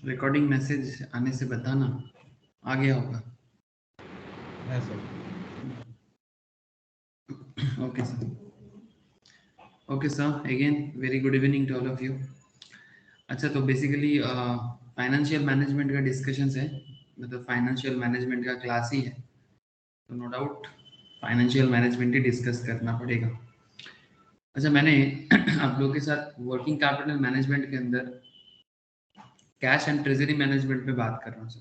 Recording message आने से बताना, आ गया होगा। हाँ sir. Okay sir. Okay sir, again very good evening to all of you. अच्छा, तो बेसिकली फाइनेंशियल मैनेजमेंट का डिस्कशन है, मतलब फाइनेंशियल मैनेजमेंट का क्लास ही है, तो नो डाउट फाइनेंशियल मैनेजमेंट ही डिस्कस करना पड़ेगा। अच्छा, मैंने आप लोगों के साथ वर्किंग कैपिटल मैनेजमेंट के अंदर कैश एंड ट्रेजरी मैनेजमेंट पे बात कर रहा हूँ सर।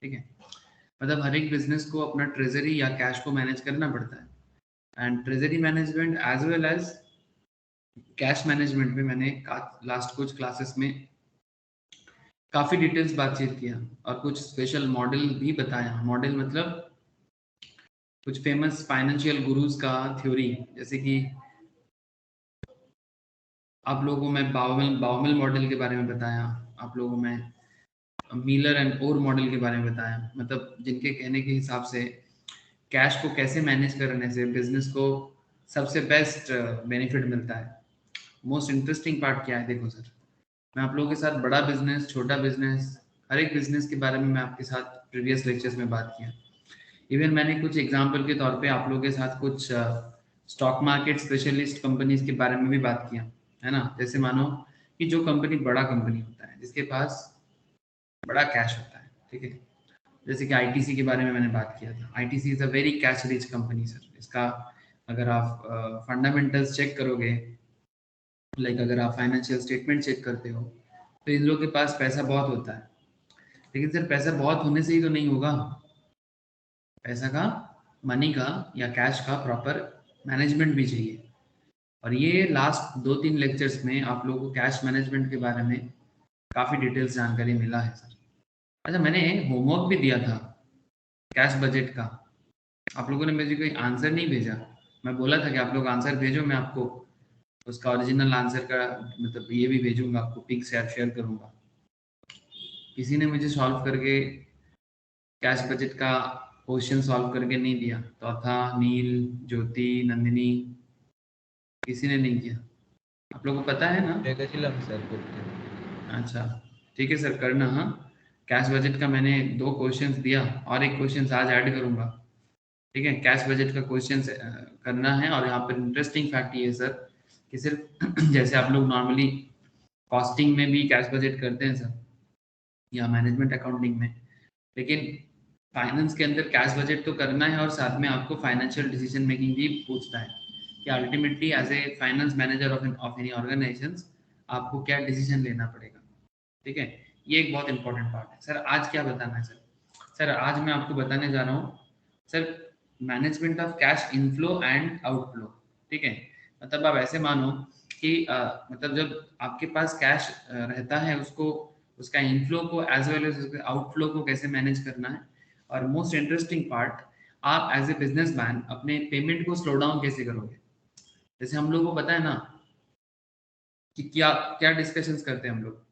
ठीक है, मतलब हर एक बिजनेस को अपना ट्रेजरी या कैश को मैनेज करना पड़ता है, and treasury management as well as cash management में मैंने लास्ट कुछ क्लासेस में काफ़ी डिटेल्स बातचीत किया और कुछ स्पेशल मॉडल भी बताया। मॉडल मतलब कुछ फेमस फाइनेंशियल गुरुज का थ्योरी, जैसे कि आप लोगों को मैं बाउमल मॉडल के बारे में बताया, आप लोगों को मैं मीलर एंड ओर मॉडल के बारे में बताया, मतलब जिनके कहने के हिसाब से कैश को कैसे मैनेज करने से बिजनेस को सबसे बेस्ट बेनिफिट मिलता है। मोस्ट इंटरेस्टिंग पार्ट क्या है, देखो सर, मैं आप लोगों के साथ बड़ा बिजनेस, छोटा बिजनेस, हर एक बिजनेस के बारे में मैं आपके साथ प्रीवियस लेक्चर्स में बात किया। इवन मैंने कुछ एग्जाम्पल के तौर पे आप लोगों के साथ कुछ स्टॉक मार्केट स्पेशलिस्ट कंपनीज के बारे में भी बात किया, है ना। जैसे मानो कि जो कंपनी बड़ा कंपनी होता है, जिसके पास बड़ा कैश होता है, ठीक है, जैसे कि आईटीसी के बारे में मैंने बात किया था। ITC is a very cash rich company sir. इसका अगर आप फंडामेंटल्स चेक करोगे, लाइक अगर आप फाइनेंशियल स्टेटमेंट चेक करते हो, तो इन लोगों के पास पैसा बहुत होता है। लेकिन सर पैसा बहुत होने से ही तो नहीं होगा, पैसा का, मनी का या कैश का प्रॉपर मैनेजमेंट भी चाहिए। और ये लास्ट 2-3 लेक्चर्स में आप लोगों को कैश मैनेजमेंट के बारे में काफ़ी डिटेल्स जानकारी मिला है सर। अच्छा, मैंने होमवर्क भी दिया था कैश बजट का, आप लोगों ने मुझे कोई आंसर नहीं भेजा। मैं बोला था कि आप लोग आंसर भेजो, मैं आपको उसका ओरिजिनल आंसर का मतलब ये भी भेजूंगा, आपको पिक शेयर करूंगा। किसी ने मुझे सॉल्व करके कैश बजट का क्वेश्चन सॉल्व करके नहीं दिया, तो था नील, ज्योति, नंदिनी, किसी ने नहीं किया। आप लोगों को पता है ना? जगचिलम सर करते हैं। अच्छा, ठीक है सर, करना। हाँ, कैश बजट का मैंने 2 क्वेश्चंस दिया और एक क्वेश्चन आज ऐड करूंगा। ठीक है, कैश बजट का क्वेश्चन करना है। और यहाँ पर इंटरेस्टिंग फैक्ट ये है सर कि सिर्फ जैसे आप लोग नॉर्मली कॉस्टिंग में भी कैश बजट करते हैं सर, या मैनेजमेंट अकाउंटिंग में, लेकिन फाइनेंस के अंदर कैश बजट तो करना है और साथ में आपको फाइनेंशियल डिसीजन मेकिंग भी पूछता है कि ultimately as a finance manager of any organization आपको क्या डिसीजन लेना पड़ेगा। ठीक है, ये एक बहुत इंपॉर्टेंट पार्ट है सर। आज क्या बताना है सर? सर आज मैं आपको बताने जा रहा हूँ sir management of cash inflow and outflow. ठीक है, मतलब आप ऐसे मानो कि मतलब जब आपके पास कैश रहता है, उसको, उसका इनफ्लो को एज वेल एज उसके आउटफ्लो को कैसे मैनेज करना है। और मोस्ट इंटरेस्टिंग पार्ट, आप एज ए बिजनेसमैन अपने पेमेंट को स्लो डाउन कैसे करोगे। जैसे हम लोग को पता है ना कि क्या क्या डिस्कशंस करते हैं हम लोग,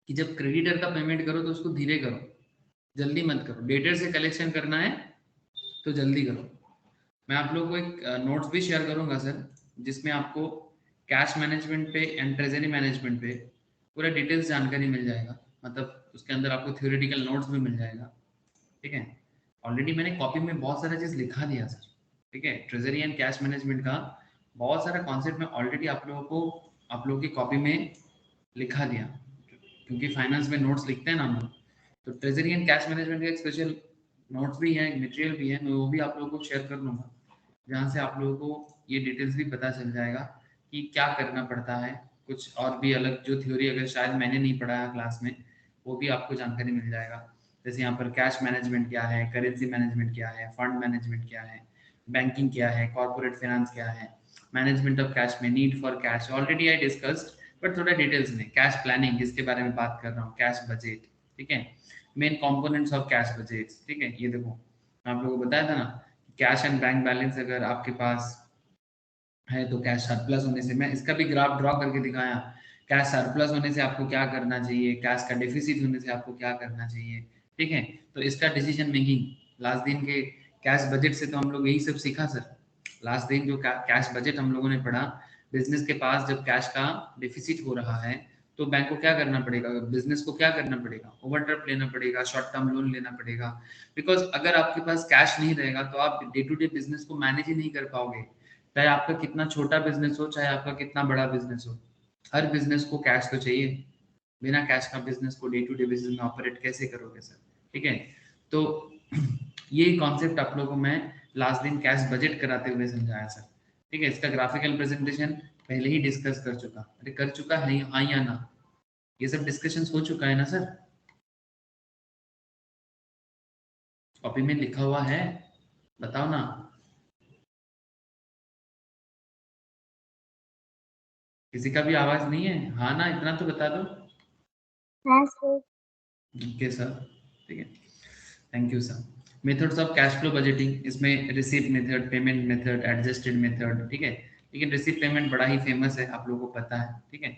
कि जब क्रेडिटर का पेमेंट करो तो उसको धीरे करो, जल्दी मत करो। डेटर से कलेक्शन करना है तो जल्दी करो। मैं आप लोगों को एक नोट्स भी शेयर करूंगा सर, जिसमें आपको कैश मैनेजमेंट पे एंड ट्रेजरी मैनेजमेंट पे पूरा डिटेल्स जानकारी मिल जाएगा। मतलब उसके अंदर आपको थ्योरेटिकल नोट्स भी मिल जाएगा। ठीक है, ऑलरेडी मैंने कॉपी में बहुत सारा चीज़ लिखा दिया सर। ठीक है, ट्रेजरी एंड कैश मैनेजमेंट का बहुत सारा कॉन्सेप्ट मैं ऑलरेडी आप लोगों को, आप लोगों की कॉपी में लिखा दिया, क्योंकि फाइनेंस में नोट्स लिखते हैं ना हम लोग। तो ट्रेजरी एंड कैश मैनेजमेंट का एक स्पेशल नोट्स भी है, एक मटेरियल भी है, मैं वो भी आप लोगों को शेयर कर दूंगा, जहाँ से आप लोगों को ये डिटेल्स भी पता चल जाएगा कि क्या करना पड़ता है। कुछ और भी अलग जो थ्योरी अगर शायद मैंने नहीं पढ़ाया क्लास में, वो भी आपको जानकारी मिल जाएगा। जैसे यहाँ पर कैश मैनेजमेंट क्या है, करेंसी मैनेजमेंट क्या है, फंड मैनेजमेंट क्या है, बैंकिंग क्या है, कॉर्पोरेट फाइनेंस क्या है, मैनेजमेंट ऑफ कैश में, need for cash already I discussed, but थोड़ा डिटेल्स में कैश प्लानिंग जिसके बारे में बात कर रहा हूँ, कैश बजट। ठीक है, main components of cash budget. ठीक है, ये देखो मैं आप लोगों को बताया था ना, कैश एंड बैंक बैलेंस अगर आपके पास है तो कैश सरप्लस होने से, मैं इसका भी ग्राफ ड्रॉ करके दिखाया, कैश सरप्लस होने से आपको क्या करना चाहिए, कैश का डिफिसिट होने से आपको क्या करना चाहिए। ठीक है, तो इसका डिसीजन मेकिंग लास्ट दिन के कैश बजट से तो हम लोग यही सब सीखा सर। लास्ट दिन जो कैश बजट हम लोगों ने पढ़ा, बिजनेस के पास जब कैश का डिफिसिट हो रहा है तो बैंक को क्या करना पड़ेगा, बिजनेस को क्या करना पड़ेगा, ओवरड्राफ्ट लेना पड़ेगा, शॉर्ट टर्म लोन लेना पड़ेगा। बिकॉज अगर आपके पास कैश नहीं रहेगा तो आप डे टू डे बिजनेस को मैनेज ही नहीं कर पाओगे, चाहे आपका कितना छोटा बिजनेस हो, चाहे आपका कितना बड़ा बिजनेस हो। हर बिजनेस को कैश तो चाहिए, बिना कैश का बिजनेस को डे टू डे बिजनेस में ऑपरेट कैसे करोगे सर। ठीक है, तो ये कॉन्सेप्ट आप लोगों को मैं लास्ट दिन कैश बजट कराते हुए समझाया सर। ठीक है, इसका ग्राफिकल प्रेजेंटेशन पहले ही डिस्कस कर चुका, अरे कर चुका है हाँ या ना, ये सब डिस्कशन हो चुका है ना सर, कॉपी में लिखा हुआ है, बताओ ना। किसी का भी आवाज नहीं है, हाँ ना, इतना तो बता दो। हाँ सर। ओके सर, ठीक है, thank you sir. Methods of cash flow budgeting, इसमें receipt method, payment method, adjusted method. ठीक है, लेकिन रिसीप्ट पेमेंट बड़ा ही फेमस है, आप लोगों को पता है। ठीक है,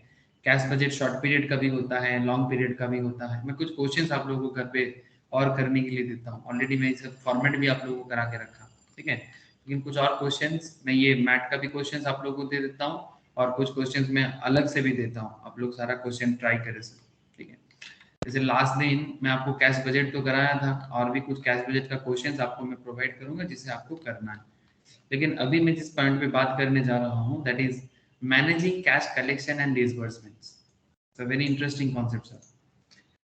कैश बजट शॉर्ट पीरियड का भी होता है, लॉन्ग पीरियड का भी होता है। मैं कुछ क्वेश्चंस आप लोगों को घर पे और करने के लिए देता हूँ, ऑलरेडी मैं इस फॉर्मेट भी आप लोगों को करा के रखा। ठीक है, लेकिन कुछ और क्वेश्चंस मैं ये मैट का भी क्वेश्चंस आप लोगों को दे देता हूँ, और कुछ क्वेश्चंस मैं अलग से भी देता हूँ, आप लोग सारा क्वेश्चन ट्राई करें सर। ठीक है, जैसे लास्ट दिन मैं आपको कैश बजट तो कराया था, और भी कुछ कैश बजट का क्वेश्चंस आपको मैं प्रोवाइड करूंगा जिसे आपको करना है। लेकिन अभी मैं जिस पॉइंट पे बात करने जा रहा हूँ, that is managing cash collection and disbursements. It's a very interesting concept sir.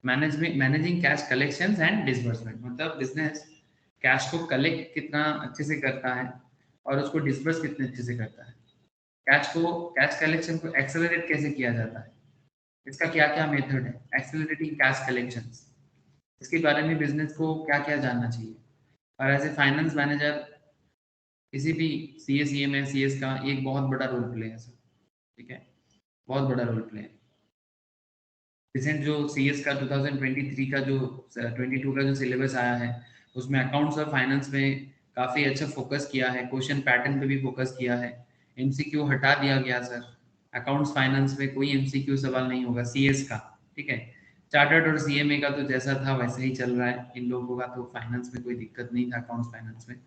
Managing cash collection and disbursement मतलब बिजनेस कैश को कलेक्ट कितना अच्छे से करता है और उसको डिसबर्स कितने अच्छे से करता है। कैश कलेक्शन को एक्सेलरेट कैसे किया जाता है, इसका क्या क्या मेथड है, एक्सेलरेटिंग कैश कलेक्शंस, इसके बारे में बिजनेस को क्या क्या जानना चाहिए। और एज ए फाइनेंस मैनेजर किसी भी सी ए में सी एस का एक बहुत बड़ा रोल प्ले है सर। ठीक है, बहुत बड़ा रोल प्ले है। रिसेंट जो सी एस का 2023 का जो 22 का जो सिलेबस आया है, उसमें अकाउंट्स और फाइनेंस में काफ़ी अच्छा फोकस किया है, क्वेश्चन पैटर्न पे भी फोकस किया है, एमसीक्यू हटा दिया गया सर। अकाउंट्स फाइनेंस में कोई एमसीक्यू सवाल नहीं होगा सीएस का। ठीक है, चार्टर्ड और सीएमए का तो जैसा था वैसे ही चल रहा है, इन लोगों का तो फाइनेंस में कोई दिक्कत नहीं था, अकाउंट्स फाइनेंस में।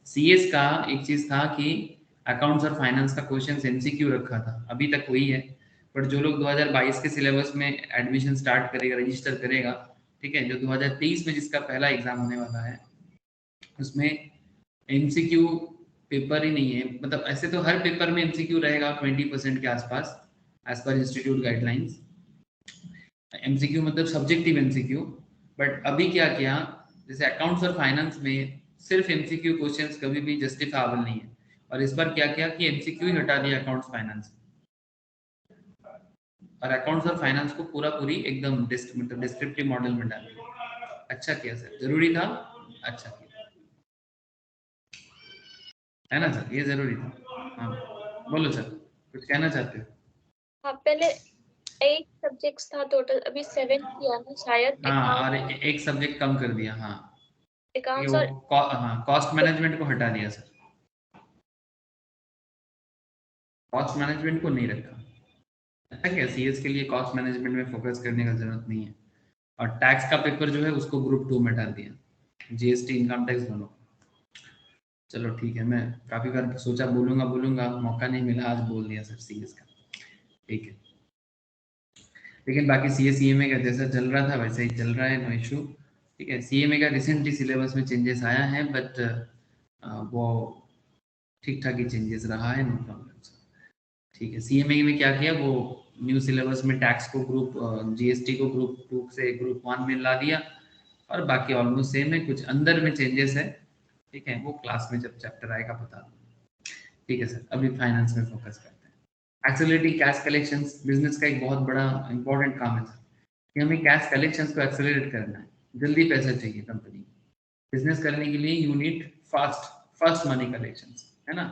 सीएस का एक चीज था कि अकाउंट्स और फाइनेंस का क्वेश्चन एमसीक्यू रखा था, अभी तक वही है। बट जो लोग 2022 के सिलेबस में एडमिशन स्टार्ट करेगा, रजिस्टर करेगा, ठीक है, जो 2023 में जिसका पहला एग्जाम होने वाला है, उसमें एमसीक्यू पेपर ही नहीं है। मतलब ऐसे तो हर पेपर में एमसीक्यू रहेगा 20% के आसपास, as per institute guidelines. MCQ मतलब सब्जेक्टिव एमसीक्यू। बट अभी क्या किया, जैसे अकाउंट्स और फाइनेंस में सिर्फ एमसीक्यू क्वेश्चंस कभी भी जस्टिफाइबल नहीं है, और इस बार क्या किया कि एमसीक्यू ही हटा दिया अकाउंट्स फाइनेंस, और अकाउंट्स और फाइनेंस को पूरा पूरी एकदम मतलब डिस्क्रिप्टिव मॉडल में डाल दिया। अच्छा किया सर, जरूरी था, अच्छा किया है ना सर, ये जरूरी था। हाँ बोलो सर, कुछ कहना चाहते हो? हाँ, पहले 8 सब्जेक्ट्स था टोटल, अभी 7 किया ना शायद। हाँ, और एक सब्जेक्ट कम कर दिया। हाँ, ये अकाउंट्स वो और हाँ, कॉस्ट मैनेजमेंट को हटा दिया सर, कॉस्ट मैनेजमेंट को नहीं रखा। अच्छा क्या, सीएस के लिए कॉस्ट मैनेजमेंट में फोकस करने का जरूरत नहीं है। और टैक्स का पेपर जो है उसको ग्रुप 2 में डाल दिया, जीएसटी इनकम टैक्स दोनों। चलो ठीक है, मैं काफी बार सोचा बोलूंगा बोलूंगा, मौका नहीं मिला, आज बोल दिया सर सीएस का। ठीक है, लेकिन बाकी सीएमए का जैसा चल रहा था वैसे ही चल रहा है, नो इशू। ठीक है, सीएमए का रिसेंटली सिलेबस में चेंजेस आया है, बट वो ठीक ठाक ही चेंजेस रहा है, नो प्रॉब्लम। ठीक है, सीएमए में क्या किया, वो न्यू सिलेबस में टैक्स को ग्रुप जीएसटी को ग्रुप 2 से ग्रुप 1 में ला दिया, और बाकी ऑलमोस्ट सेम है, कुछ अंदर में चेंजेस है। ठीक है, वो क्लास में जब चैप्टर आएगा बता दूँ। ठीक है सर, अभी फाइनेंस में फोकस करते हैं। एक्सेलरेटिंग कैश कलेक्शंस बिजनेस का एक बहुत बड़ा इंपॉर्टेंट काम है सर, कि हमें कैश कलेक्शंस को एक्सेलरेट करना है, जल्दी पैसा चाहिए कंपनी। बिजनेस करने के लिए you need first money collections, है ना।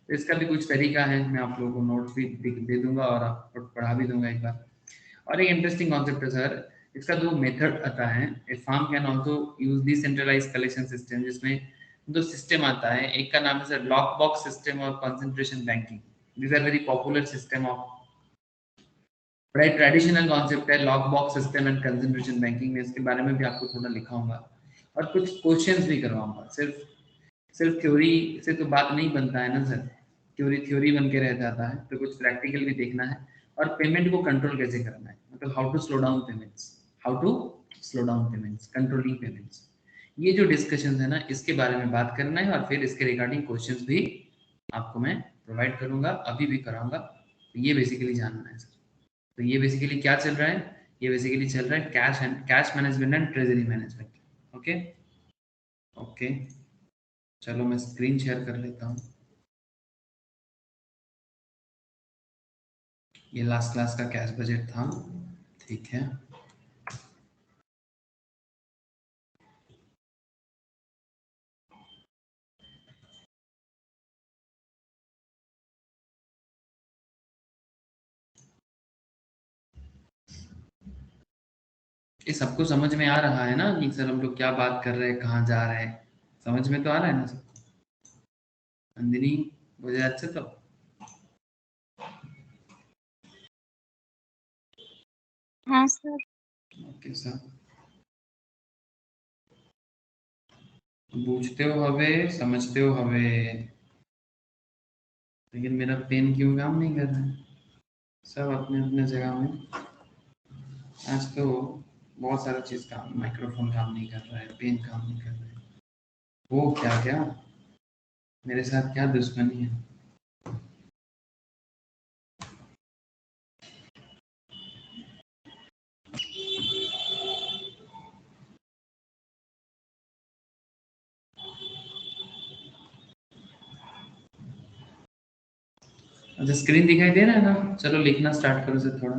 तो इसका भी कुछ तरीका है, मैं आप लोगों को नोट्स भी दे दूंगा और आपको पढ़ा भी दूंगा एक बार। और एक इंटरेस्टिंग कॉन्सेप्ट है सर, इसका दो मेथड आता है। A firm can also use decentralised collection system, जिसमें दो सिस्टम आता है, एक का नाम है सर लॉक बॉक्स सिस्टम और concentration banking. These are very popular system of, बड़ा ट्रेडिशनल कॉन्सेप्ट है lock box system and concentration banking में, इसके बारे में भी आपको थोड़ा लिखाऊंगा और कुछ क्वेश्चंस भी करवाऊंगा। सिर्फ थ्योरी से तो बात नहीं बनता है ना सर, थ्योरी बन के रह जाता है, तो कुछ प्रैक्टिकल भी देखना है। और पेमेंट को कंट्रोल कैसे करना है, मतलब how to slow down payments, controlling payments. ये जो डिस्कशन है ना, इसके बारे में बात करना है और फिर इसके रिगार्डिंग क्वेश्चंस भी आपको मैं प्रोवाइड करूंगा, अभी भी कराऊंगा। तो ये बेसिकली जानना है सर। तो ये बेसिकली क्या चल रहा है, ये बेसिकली चल रहा है cash management and treasury management. Okay okay, चलो मैं स्क्रीन शेयर कर लेता हूँ। ये लास्ट क्लास का कैश बजट था, ठीक है। ये सबको समझ में आ रहा है ना कि सर हम लोग क्या बात कर रहे हैं, कहाँ जा रहे हैं, समझ में तो आ रहा है ना सबको? नंदिनी मुझे अच्छे तो हाँ सर। ओके सर, बूझते हो हवे, समझते हो हवे, लेकिन मेरा पेन क्यों काम नहीं कर रहा है? सब अपने अपने जगह में। आज तो बहुत सारा चीज काम, माइक्रोफोन काम नहीं कर रहा है, पेन काम नहीं कर रहा है। वो क्या क्या मेरे साथ क्या दुश्मनी है? अच्छा स्क्रीन दिखाई दे रहा है ना? चलो लिखना स्टार्ट करो सर थोड़ा।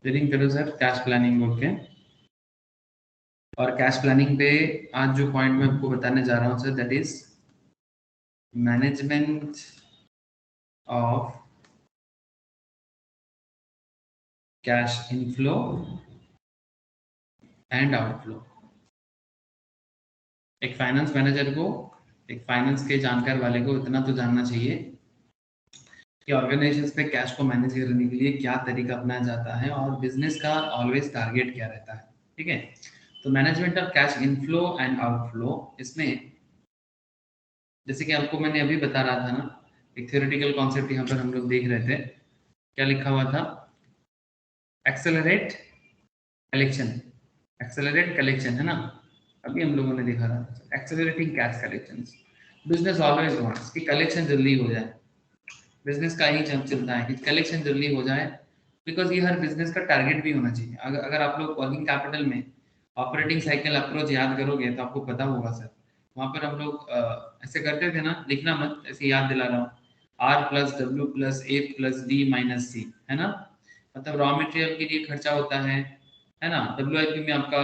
रीडिंग करो सर, कैश प्लानिंग बोल के। और कैश प्लानिंग पे आज जो पॉइंट मैं आपको बताने जा रहा हूँ sir, that is management of cash inflow and outflow. एक फाइनेंस मैनेजर को, एक फाइनेंस के जानकार वाले को इतना तो जानना चाहिए कि ऑर्गेनाइजेशन पे कैश को मैनेज करने के लिए क्या तरीका अपनाया जाता है और बिजनेस का ऑलवेज टारगेट क्या रहता है, ठीक है। तो management of cash inflow and outflow, इसमें जैसे कि आपको मैंने अभी बता रहा था ना, एक थ्योरेटिकल कॉन्सेप्ट यहाँ पर हम लोग देख रहे थे, क्या लिखा हुआ था? एक्सेलरेट कलेक्शन, एक्सेलरेट कलेक्शन है ना, अभी हम लोगों ने देखा था accelerating cash collection. Business always wants कि कलेक्शन जल्दी हो जाए, बिजनेस का ही चलता है कि कलेक्शन जल्दी हो जाए, बिकॉज ये हर बिजनेस का टारगेट भी होना चाहिए। अगर आप लोग वर्किंग कैपिटल में ऑपरेटिंग साइकिल अप्रोच याद करोगे तो आपको पता होगा सर, वहाँ पर हम लोग ऐसे करते थे ना, लिखना मत, ऐसे याद दिला रहा हूँ, R plus W plus A plus D minus C, है ना। मतलब रॉ मटेरियल के लिए खर्चा होता है ना, डब्ल्यू में आपका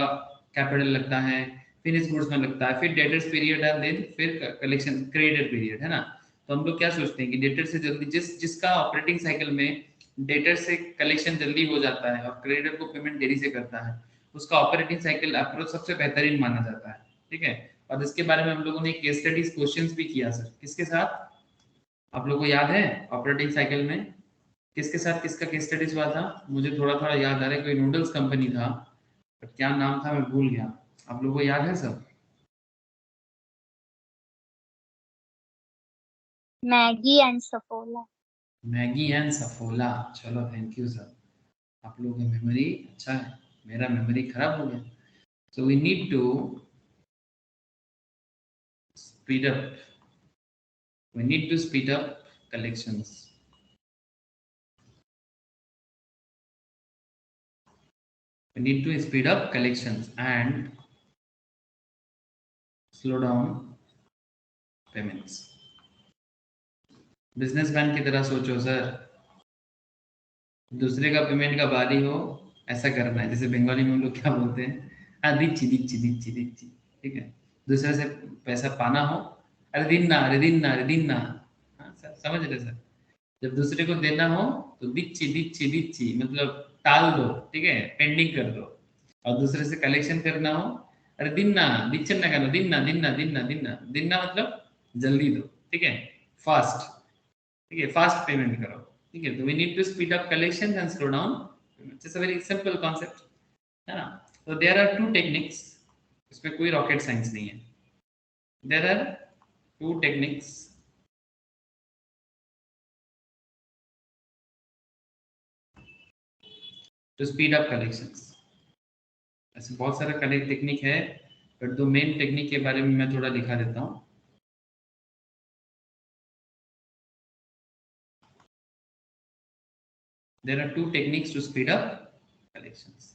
कैपिटल लगता है, फिनिश गुड्स में लगता है, फिर डेटर्स पीरियड एंड देन फिर कलेक्शन क्रेडिट पीरियड, है ना। तो हम लोग क्या सोचते हैं कि डेटर से जल्दी, जिसका ऑपरेटिंग साइकिल में डेटर से कलेक्शन जल्दी हो जाता है और क्रेडिटर को पेमेंट देरी से करता है, उसका ऑपरेटिंग साइकिल अप्रोच सबसे बेहतरीन माना जाता है, ठीक है। और इसके बारे में हम लोगों ने केस स्टडीज क्वेश्चंस भी किया सर, किसके साथ, आप लोगों को याद है ऑपरेटिंग साइकिल में किसके साथ किसका केस स्टडीज हुआ था? मुझे थोड़ा थोड़ा याद आ रहा है, कोई नूडल्स कंपनी था, पर क्या नाम था मैं भूल गया, आप लोगों को याद है सब? Maggi and Saffola. Maggi and Saffola, चलो थैंक यू सर, आप लोगों का मेमोरी अच्छा है, मेरा मेमोरी खराब हो गया। So we need to speed up, we need to speed up collections, we need to speed up collections and slow down payments। Businessman की तरह सोचो सर, दूसरे का पेमेंट का बारी हो, ऐसा करना है, जैसे बंगाली में हम लोग क्या बोलते हैं, हाँ दिच्छी दिच्छी दिच्छी दिच्छी, ठीक है। दूसरे से पैसा पाना हो, अरे दिन ना अरे दिन ना अरे दिन ना, हाँ सर समझ रहे सर। जब दूसरे को देना हो तो दिच्छी दिच्छी दिच्छी मतलब टाल दो, ठीक है, पेंडिंग कर दो। और दूसरे से कलेक्शन करना हो, अरे दिन ना दिच्छन ना करना, दिन ना दिन ना दिन ना दिन ना दिन ना मतलब जल्दी दो, ठीक है, फास्ट, ठीक है, फास्ट पेमेंट करो, ठीक है। तो we need to speed up collection and slow down, it's a very simple concept, है ना। तो देयर आर टू टेक्निक्स, इसमें कोई रॉकेट साइंस नहीं है, There are two techniques to speed up collections. ऐसे बहुत सारा कलेक्ट टेक्निक है, बट दो मेन टेक्निक के बारे में मैं थोड़ा दिखा देता हूँ. There are two techniques to speed up collections.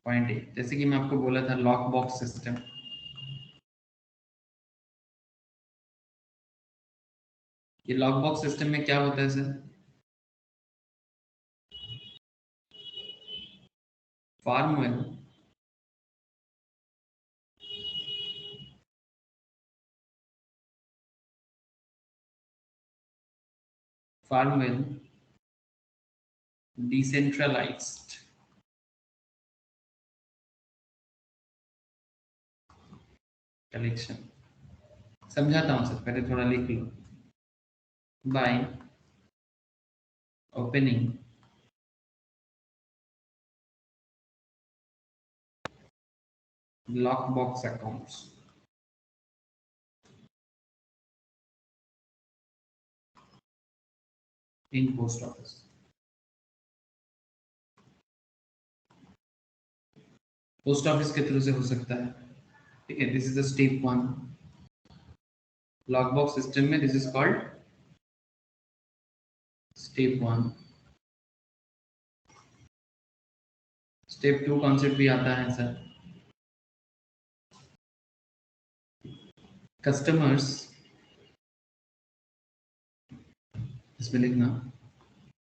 Point A, जैसे कि मैं आपको बोला था लॉक बॉक्स सिस्टम. ये लॉक बॉक्स सिस्टम में क्या होता है सर? फार्मवेल decentralised collection. समझाता हूँ सर, पहले थोड़ा लिख लो. By opening lock box accounts in post office. Post office के थ्रू से हो सकता है, ठीक है. This is the step 1. Lock box system में this is called step 1. Step 2 concept भी आता है सर. कस्टमर्स, इसमें लिखना,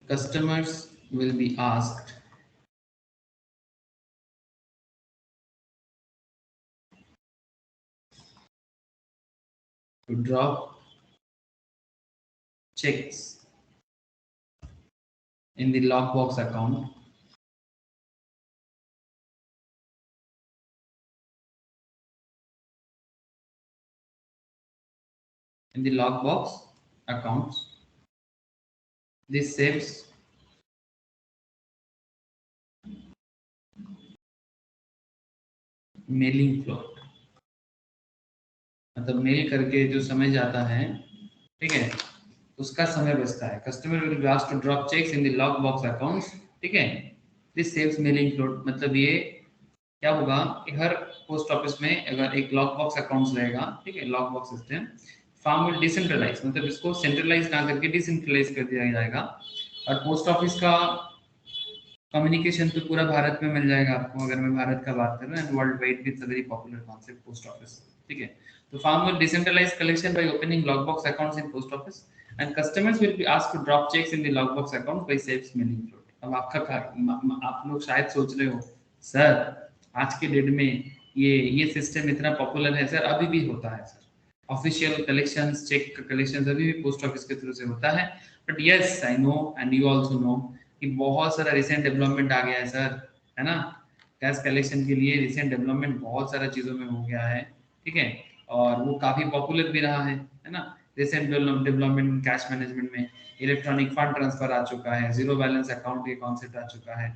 customers will be asked to drop checks in the lockbox account accounts. This saves mailing float. मतलब mail करके जो समय जाता है, ठीक है, उसका समय बचता है. Customer will be asked to drop cheques in the lock box accounts, ठीक है. This saves mailing float. मतलब ये क्या होगा कि हर पोस्ट ऑफिस में अगर एक लॉक बॉक्स अकाउंट्स रहेगा, ठीक है, lock box system, firm will decentralize, मतलब इसको सेंट्रलाइज ना करके डिसेंट्रलाइज कर दिया जाएगा. और पोस्ट ऑफिस का कम्युनिकेशन तो पूरा भारत में मिल जाएगा आपको. अगर मैं भारत का बात कर रहा हूँ, वर्ल्ड वाइड भी very popular concept post office, ठीक है. तो firm will decentralize collection by opening lock box accounts in post office and customers will be asked to drop cheques in the lock box account by saves mailing float. अब आप लोग शायद सोच रहे हो, सर आज के डेट में ये सिस्टम इतना पॉपुलर है सर. अभी भी होता है sir. Official collections, cheque collections अभी भी पोस्ट ऑफिस के थ्रू से होता है. But yes, I know and you also know कि बहुत सारा रिसेंट डेवलपमेंट आ गया है सर, है ना. कैश कलेक्शन के लिए रिसेंट डेवलपमेंट बहुत सारा चीज़ों में हो गया है, ठीक है. और वो काफ़ी पॉपुलर भी रहा है ना. रिसेंट डेवलपमेंट कैश मैनेजमेंट में इलेक्ट्रॉनिक फंड ट्रांसफर आ चुका है, जीरो बैलेंस अकाउंट के कॉन्सेप्ट आ चुका है,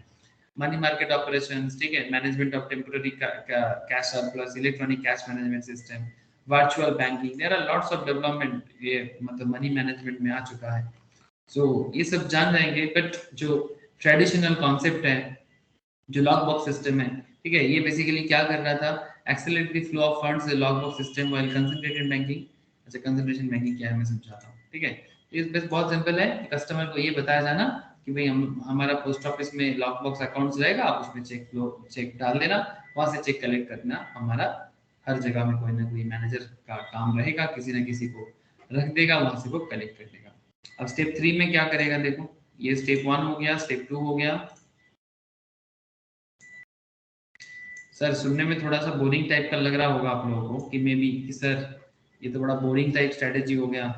मनी मार्केट ऑपरेशंस, ठीक है, management of temporary cash surplus, electronic cash management system, virtual banking. There are lots of development, ये मतलब मनी मैनेजमेंट में आ चुका है. सो ये सब जान जाएंगे. बट जो ट्रेडिशनल कॉन्सेप्ट है, जो लॉक बॉक्स सिस्टम है, ठीक है, ये बेसिकली क्या कर रहा था, accelerate the flow of funds lock box system while concentrated banking. अच्छा, कंसंट्रेशन बैंकिंग क्या है मैं समझाता हूँ, ठीक है. ये बस बहुत सिंपल है. कस्टमर को ये बताया जाना कि भाई हमारा पोस्ट ऑफिस में लॉक बॉक्स अकाउंट्स रहेगा, आप उसमें चेक डाल देना, वहां से चेक कलेक्ट करना. हमारा हर जगह में कोई ना कोई मैनेजर का काम रहेगा, किसी ना किसी को रख देगा, वहां से वो कलेक्ट कर देगा. अब स्टेप 3 में क्या करेगा, देखो, ये स्टेप 1 हो गया, स्टेप 2 हो गया. सर सुनने में थोड़ा सा बोरिंग टाइप का लग रहा होगा आप लोगों को कि मे बी कि सर ये तो बड़ा बोरिंग टाइप स्ट्रेटेजी हो गया.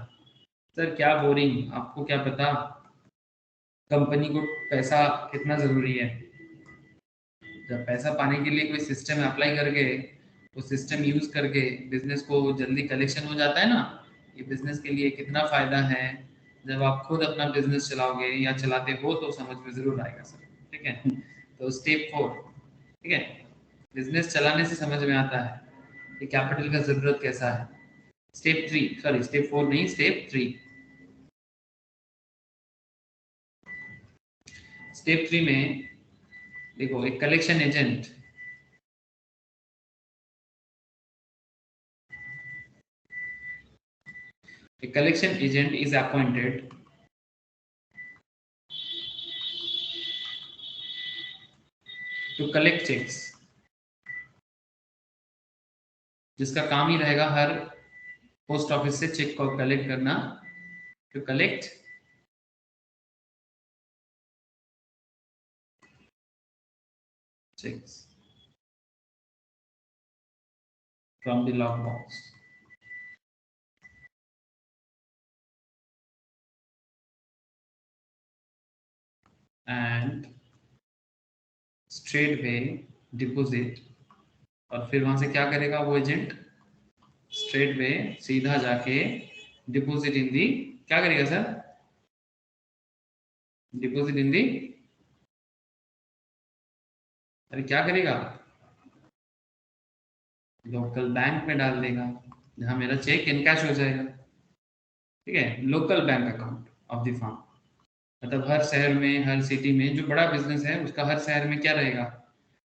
सर क्या बोरिंग, आपको क्या पता कंपनी को पैसा कितना जरूरी है. जब पैसा पाने के लिए कोई सिस्टम अप्लाई करके, वो सिस्टम यूज करके बिजनेस को जल्दी कलेक्शन हो जाता है ना, ये बिजनेस के लिए कितना फायदा है. जब आप खुद अपना बिजनेस चलाओगे या चलाते हो तो समझ में जरूर आएगा सर, ठीक है. तो स्टेप 4, ठीक है, बिजनेस चलाने से समझ में आता है कि कैपिटल का जरूरत कैसा है। स्टेप 3, सॉरी स्टेप 4 नहीं, स्टेप 3। स्टेप 3 में देखो, एक collection agent, a collection agent is appointed to collect checks, जिसका काम ही रहेगा हर पोस्ट ऑफिस से चेक को कलेक्ट करना, to collect checks from the lock box. And straight way deposit, और फिर वहां से क्या करेगा वो एजेंट, स्ट्रेट वे सीधा जाके डिपोजिट इन दी, क्या करेगा सर, डिपोजिट इन दी, अरे क्या करेगा, लोकल बैंक में डाल देगा, जहां मेरा चेक इनकैश हो जाएगा। ठीक है, local bank account of the firm, मतलब हर शहर में, हर सिटी में जो बड़ा बिजनेस है उसका हर शहर में क्या रहेगा,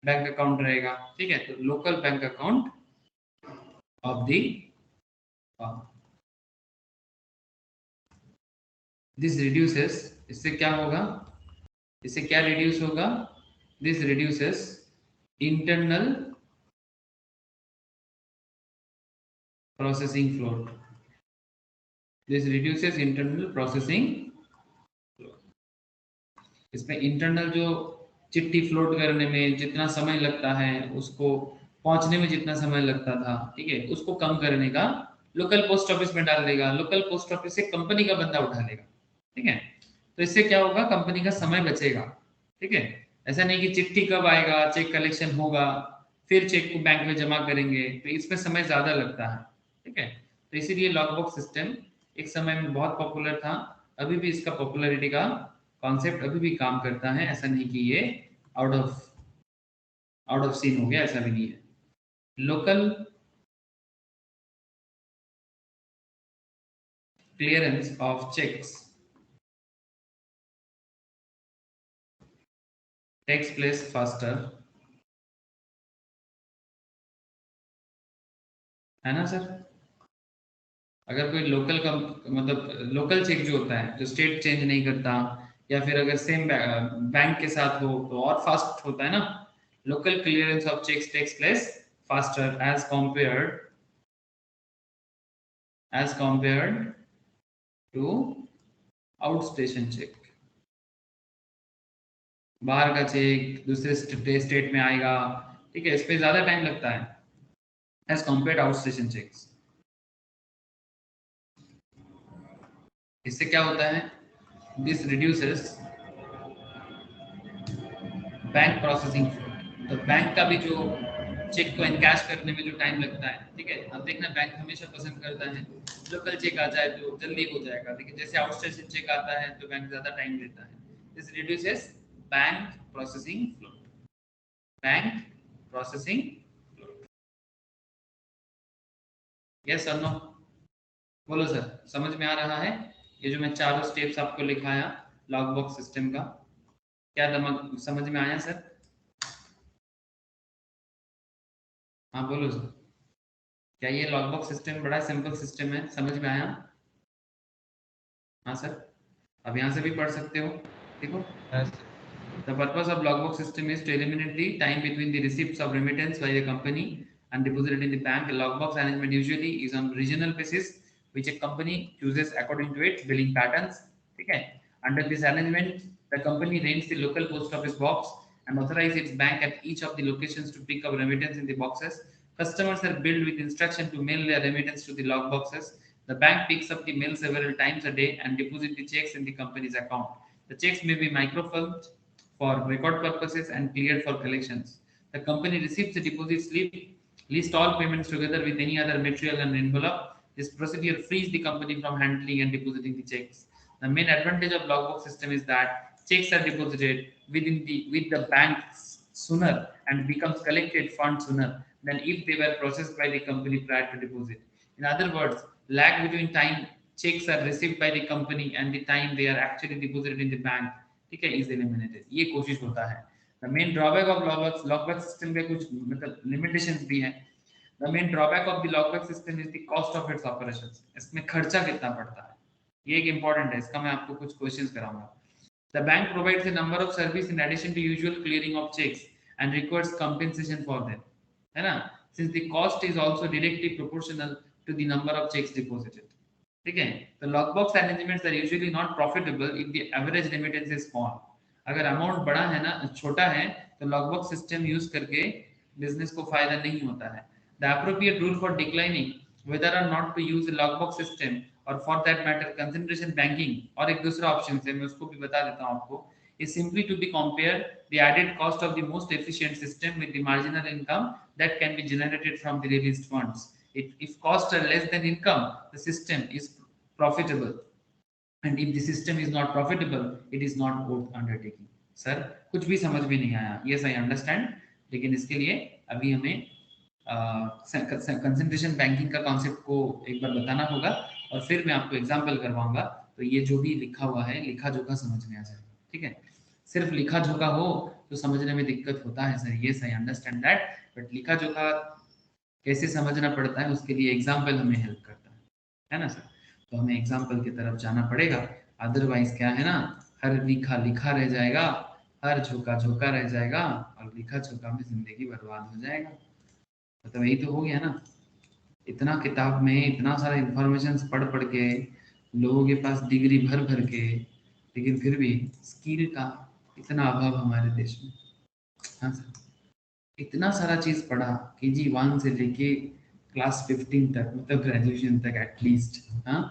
बैंक अकाउंट रहेगा। ठीक है, तो local bank account of the firm, this reduces, इससे क्या होगा, इससे क्या रिड्यूस होगा, this reduces internal processing float, this reduces internal processing float. इसमें इंटरनल जो चिट्ठी फ्लोट करने में जितना समय लगता है, उसको पहुंचने में जितना समय लगता था, ठीक है, उसको कम करने का लोकल पोस्ट ऑफिस में डाल देगा, लोकल पोस्ट ऑफिस से कंपनी का बंदा उठा लेगा। ठीक है, तो इससे क्या होगा, कंपनी का समय बचेगा। ठीक है, ऐसा नहीं कि चिट्ठी कब आएगा, चेक कलेक्शन होगा, फिर चेक को बैंक में जमा करेंगे, तो इसमें समय ज्यादा लगता है। ठीक है, तो इसीलिए लॉकबॉक्स सिस्टम एक समय में बहुत पॉपुलर था, अभी भी इसका पॉपुलैरिटी का कॉन्सेप्ट अभी भी काम करता है, ऐसा नहीं कि ये आउट ऑफ सीन हो गया, ऐसा भी नहीं है। Local clearance of cheques takes place faster, है ना सर। अगर कोई लोकल का मतलब लोकल चेक जो होता है, जो स्टेट चेंज नहीं करता, या फिर अगर सेम बैंक के साथ हो तो और फास्ट होता है ना। Local clearance of cheques takes place faster as compared to outstation cheque. बाहर का चेक दूसरे स्टेट में आएगा, ठीक है, इस पे ज्यादा टाइम लगता है as compared outstation cheques. इससे क्या होता है, this reduces bank processing float, तो बैंक का भी जो चेक को इनकैश करने में जो टाइम लगता है, ठीक है, अब देखना बैंक हमेशा पसंद करता है लोकल चेक आ जाए तो जल्दी हो जाएगा, लेकिन जैसे आउट स्टेशन चेक आता है तो बैंक ज्यादा टाइम लेता है। This reduces bank processing float, bank processing float. Yes और नो, बोलो सर, समझ में आ रहा है ये जो मैं चारों स्टेप्स आपको लिखाया लॉग बॉक्स सिस्टम का, क्या दिमाग समझ में आया सर। हाँ बोलो सर, क्या ये लॉग बॉक्स सिस्टम बड़ा सिंपल सिस्टम है, समझ में आया। हाँ सर, अब यहाँ से भी पढ़ सकते हो, देखो। Yes. The purpose of logbook system is to eliminate the time between the receipts of remittance by the company and deposited in the bank. A logbox arrangement usually is on regional basis, which a company chooses according to its billing patterns. Okay. Under this arrangement, the company rents the local post office box and authorizes its bank at each of the locations to pick up remittance in the boxes. Customers are billed with instruction to mail their remittance to the log boxes. The bank picks up the mail several times a day and deposits the checks in the company's account. The checks may be microfilmed for record purposes and cleared for collections. The company receives the deposit slip, lists all payments together with any other material and envelope. This procedure frees the company from handling and depositing the checks. The main advantage of logbook system is that checks are deposited with the bank's sooner and becomes collected fund sooner than if they were processed by the company prior to deposit. In other words, lag between time checks are received by the company and the time they are actually deposited in the bank, ठीक है, is eliminated. ये कोशिश होता है. The main drawback of logback system के कुछ मतलब limitations भी हैं. The main drawback of the logback system is the cost of its operations. इसमें खर्चा कितना पड़ता है, ये एक important है. इसका मैं आपको कुछ questions कराऊंगा. The bank provides a number of services in addition to usual clearing of checks and requires compensation for them, है ना? Since the cost is also directly proportional to the number of checks deposited. ठीक है? The logbox arrangements are usually not profitable if the average remittance is small. अगर amount बड़ा है ना, छोटा है, तो लॉगबॉक्स सिस्टम यूज करके बिजनेस को फायदा नहीं होता है. The appropriate rule for declining whether or not to use a logbox system or for that matter concentration banking, और एक दूसरा ऑप्शन है, मैं उसको भी बता देता हूँ आपको, is simply to be compare the added cost of the most efficient system with the marginal income that can be generated from the released funds. If costs are less than income, the system is profitable, and if the system is not profitable, it is not worth undertaking. Sir कुछ भी समझ में नहीं आया? Yes, I understand, लेकिन इसके लिए अभी हमें कंसंट्रेशन बैंकिंग का कॉन्सेप्ट को एक बार बताना होगा और फिर मैं आपको एग्जांपल करवाऊंगा. तो ये जो भी लिखा हुआ है, लिखा जोखा समझ में आ जाए, ठीक है? सिर्फ लिखा जोखा हो तो समझने में दिक्कत होता है sir. Yes, I understand that, but लिखा जोखा कैसे समझना पड़ता है उसके लिए एग्जाम्पल हमें हेल्प करता है ना सर? तो हमें एग्जाम्पल की तरफ जाना पड़ेगा. अदरवाइज क्या है ना, हर लिखा लिखा रह जाएगा, हर झोंका झोंका रह जाएगा और लिखा झोंका में जिंदगी बर्बाद हो जाएगा. मतलब यही तो हो गया ना. इतना किताब में इतना सारा इंफॉर्मेशन पढ़ के लोगों के पास डिग्री भर के, लेकिन फिर भी स्किल का इतना अभाव हमारे देश में. हाँ सर, इतना सारा चीज पढ़ा KG 1 से लेके क्लास 15 तक, मतलब ग्रेजुएशन तक एटलीस्ट. हाँ,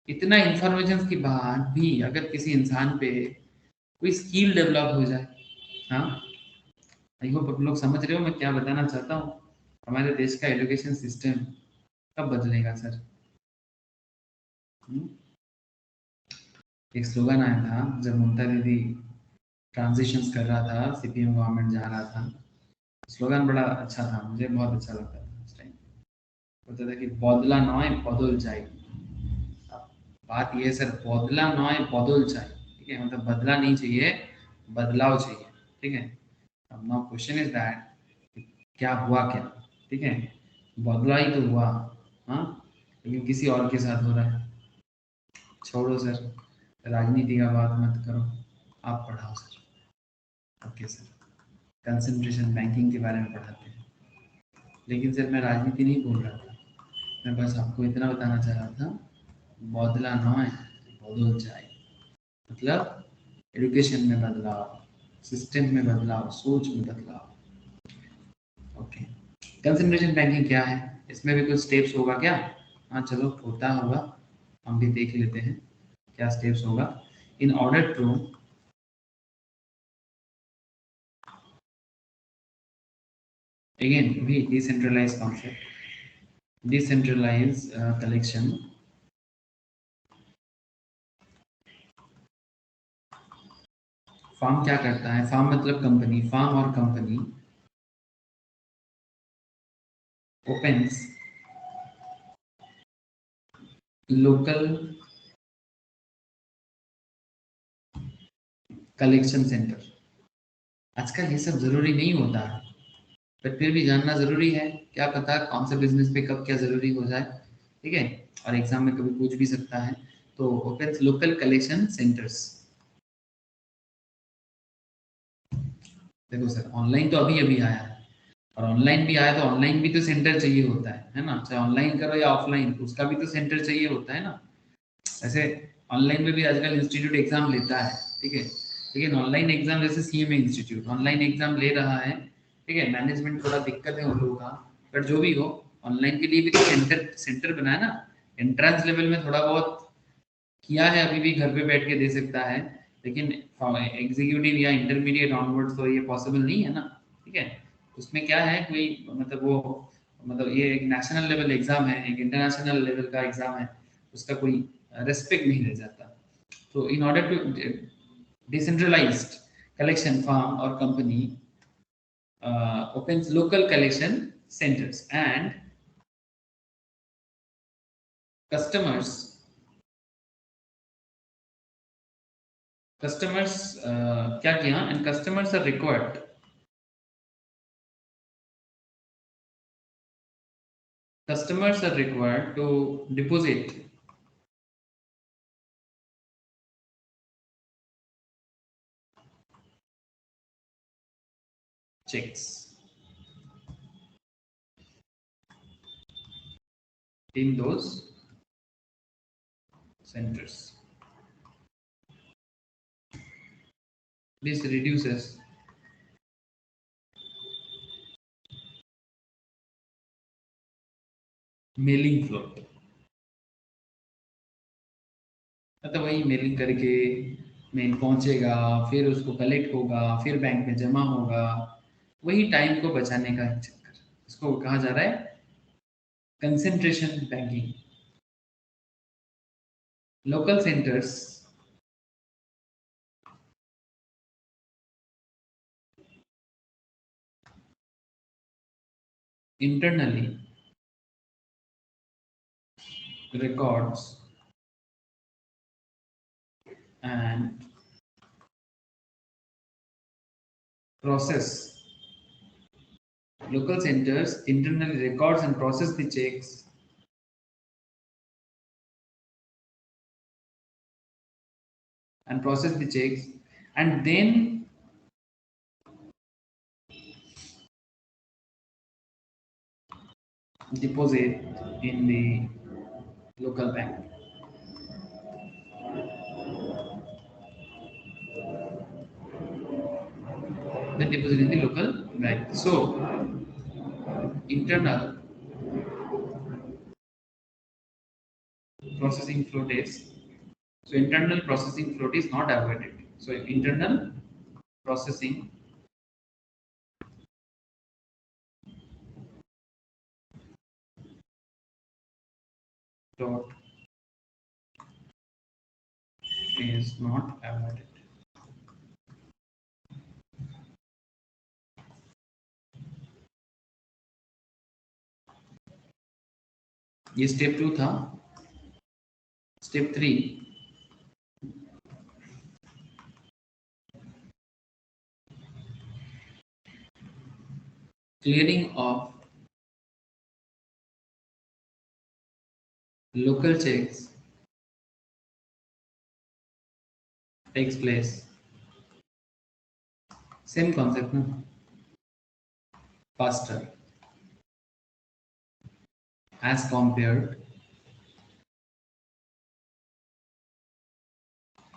इतना इंफॉर्मेशन के बाद भी अगर किसी इंसान पे कोई स्किल डेवलप हो जाए, हाँ, आई होप आप लोग समझ रहे हो मैं क्या बताना चाहता हूँ. हमारे देश का एजुकेशन सिस्टम कब बदलेगा सर? एक स्लोगन आया था जब ममता दीदी ट्रांजिशंस कर रहा था, CPM गवर्नमेंट जा रहा था. स्लोगन बड़ा अच्छा था, मुझे बहुत अच्छा लगता था उस टाइम. बोलता था कि बदला नॉय बदल जाए. अब बात ये है सर, बदला नॉय बदल जाए, ठीक है? मतलब बदला नहीं चाहिए, बदलाव चाहिए, ठीक है? अब नाउ क्वेश्चन इज दैट क्या हुआ क्या, ठीक है? बदला ही तो हुआ, हाँ, लेकिन किसी और के साथ हो रहा है. छोड़ो सर, राजनीति का बात मत करो, आप पढ़ाओ sir. Okay sir, concentration banking के बारे में पढ़ाते हैं, लेकिन सर मैं राजनीति नहीं बोल रहा था, मैं बस आपको इतना बताना चाह रहा था, बदला नॉय बदल जाए, मतलब एजुकेशन में बदलाव, सिस्टम में बदलाव, सोच में बदलाव. ओके, कंसंट्रेशन बैंकिंग क्या है, इसमें भी कुछ स्टेप्स होगा क्या? हाँ चलो, होता होगा, हम भी देख लेते हैं क्या स्टेप्स होगा. In order to again we decentralize concept, decentralize collection. Firm क्या करता है? फार्म मतलब कंपनी, फार्म और company opens local collection centre. आजकल ये सब जरूरी नहीं होता है, पर फिर भी जानना जरूरी है. क्या पता कौन से बिजनेस पे कब क्या जरूरी हो जाए, ठीक है? और एग्जाम में कभी पूछ भी सकता है. तो ओपन लोकल कलेक्शन सेंटर्स. देखो सर, ऑनलाइन तो अभी अभी आया है, और ऑनलाइन भी आया तो ऑनलाइन भी तो सेंटर चाहिए होता है ना? चाहे ऑनलाइन करो या ऑफलाइन, उसका भी तो सेंटर चाहिए होता है ना. ऐसे ऑनलाइन में भी आजकल इंस्टीट्यूट एग्जाम लेता है, ठीक है? लेकिन ऑनलाइन एग्जाम जैसे CMA इंस्टीट्यूट ऑनलाइन एग्जाम ले रहा है, ठीक है? मैनेजमेंट थोड़ा दिक्कत है उन लोगों का, बट जो भी हो, ऑनलाइन के लिए भी तो सेंटर बनाया ना. एंट्रेंस लेवल में थोड़ा बहुत किया है, अभी भी घर पे बैठ के दे सकता है, लेकिन एग्जीक्यूटिव या इंटरमीडिएट ऑनवर्ड्स तो ये पॉसिबल नहीं है ना, ठीक है? उसमें क्या है, कोई मतलब वो, मतलब ये एक नेशनल लेवल एग्जाम है, एक इंटरनेशनल लेवल का एग्जाम है, उसका कोई रेस्पेक्ट नहीं रह जाता. तो in order to decentralized collection firm और company opens local collection centers and customers क्या किया, and customers are required to deposit checks in those centers. This reduces mailing float. मतलब वही मेलिंग करके मेल पहुंचेगा, फिर उसको कलेक्ट होगा, फिर बैंक में जमा होगा, वही टाइम को बचाने का चक्कर, इसको कहा जा रहा है concentration banking. Local centres internally records and process. Local centers internally records and process the checks and then deposit in the local bank. Then deposit in the local bank. So internal processing float is not avoided. So internal processing float is not avoided. ये step 2 था. Step 3 clearing of local checks takes place. Same concept, no? Faster as compared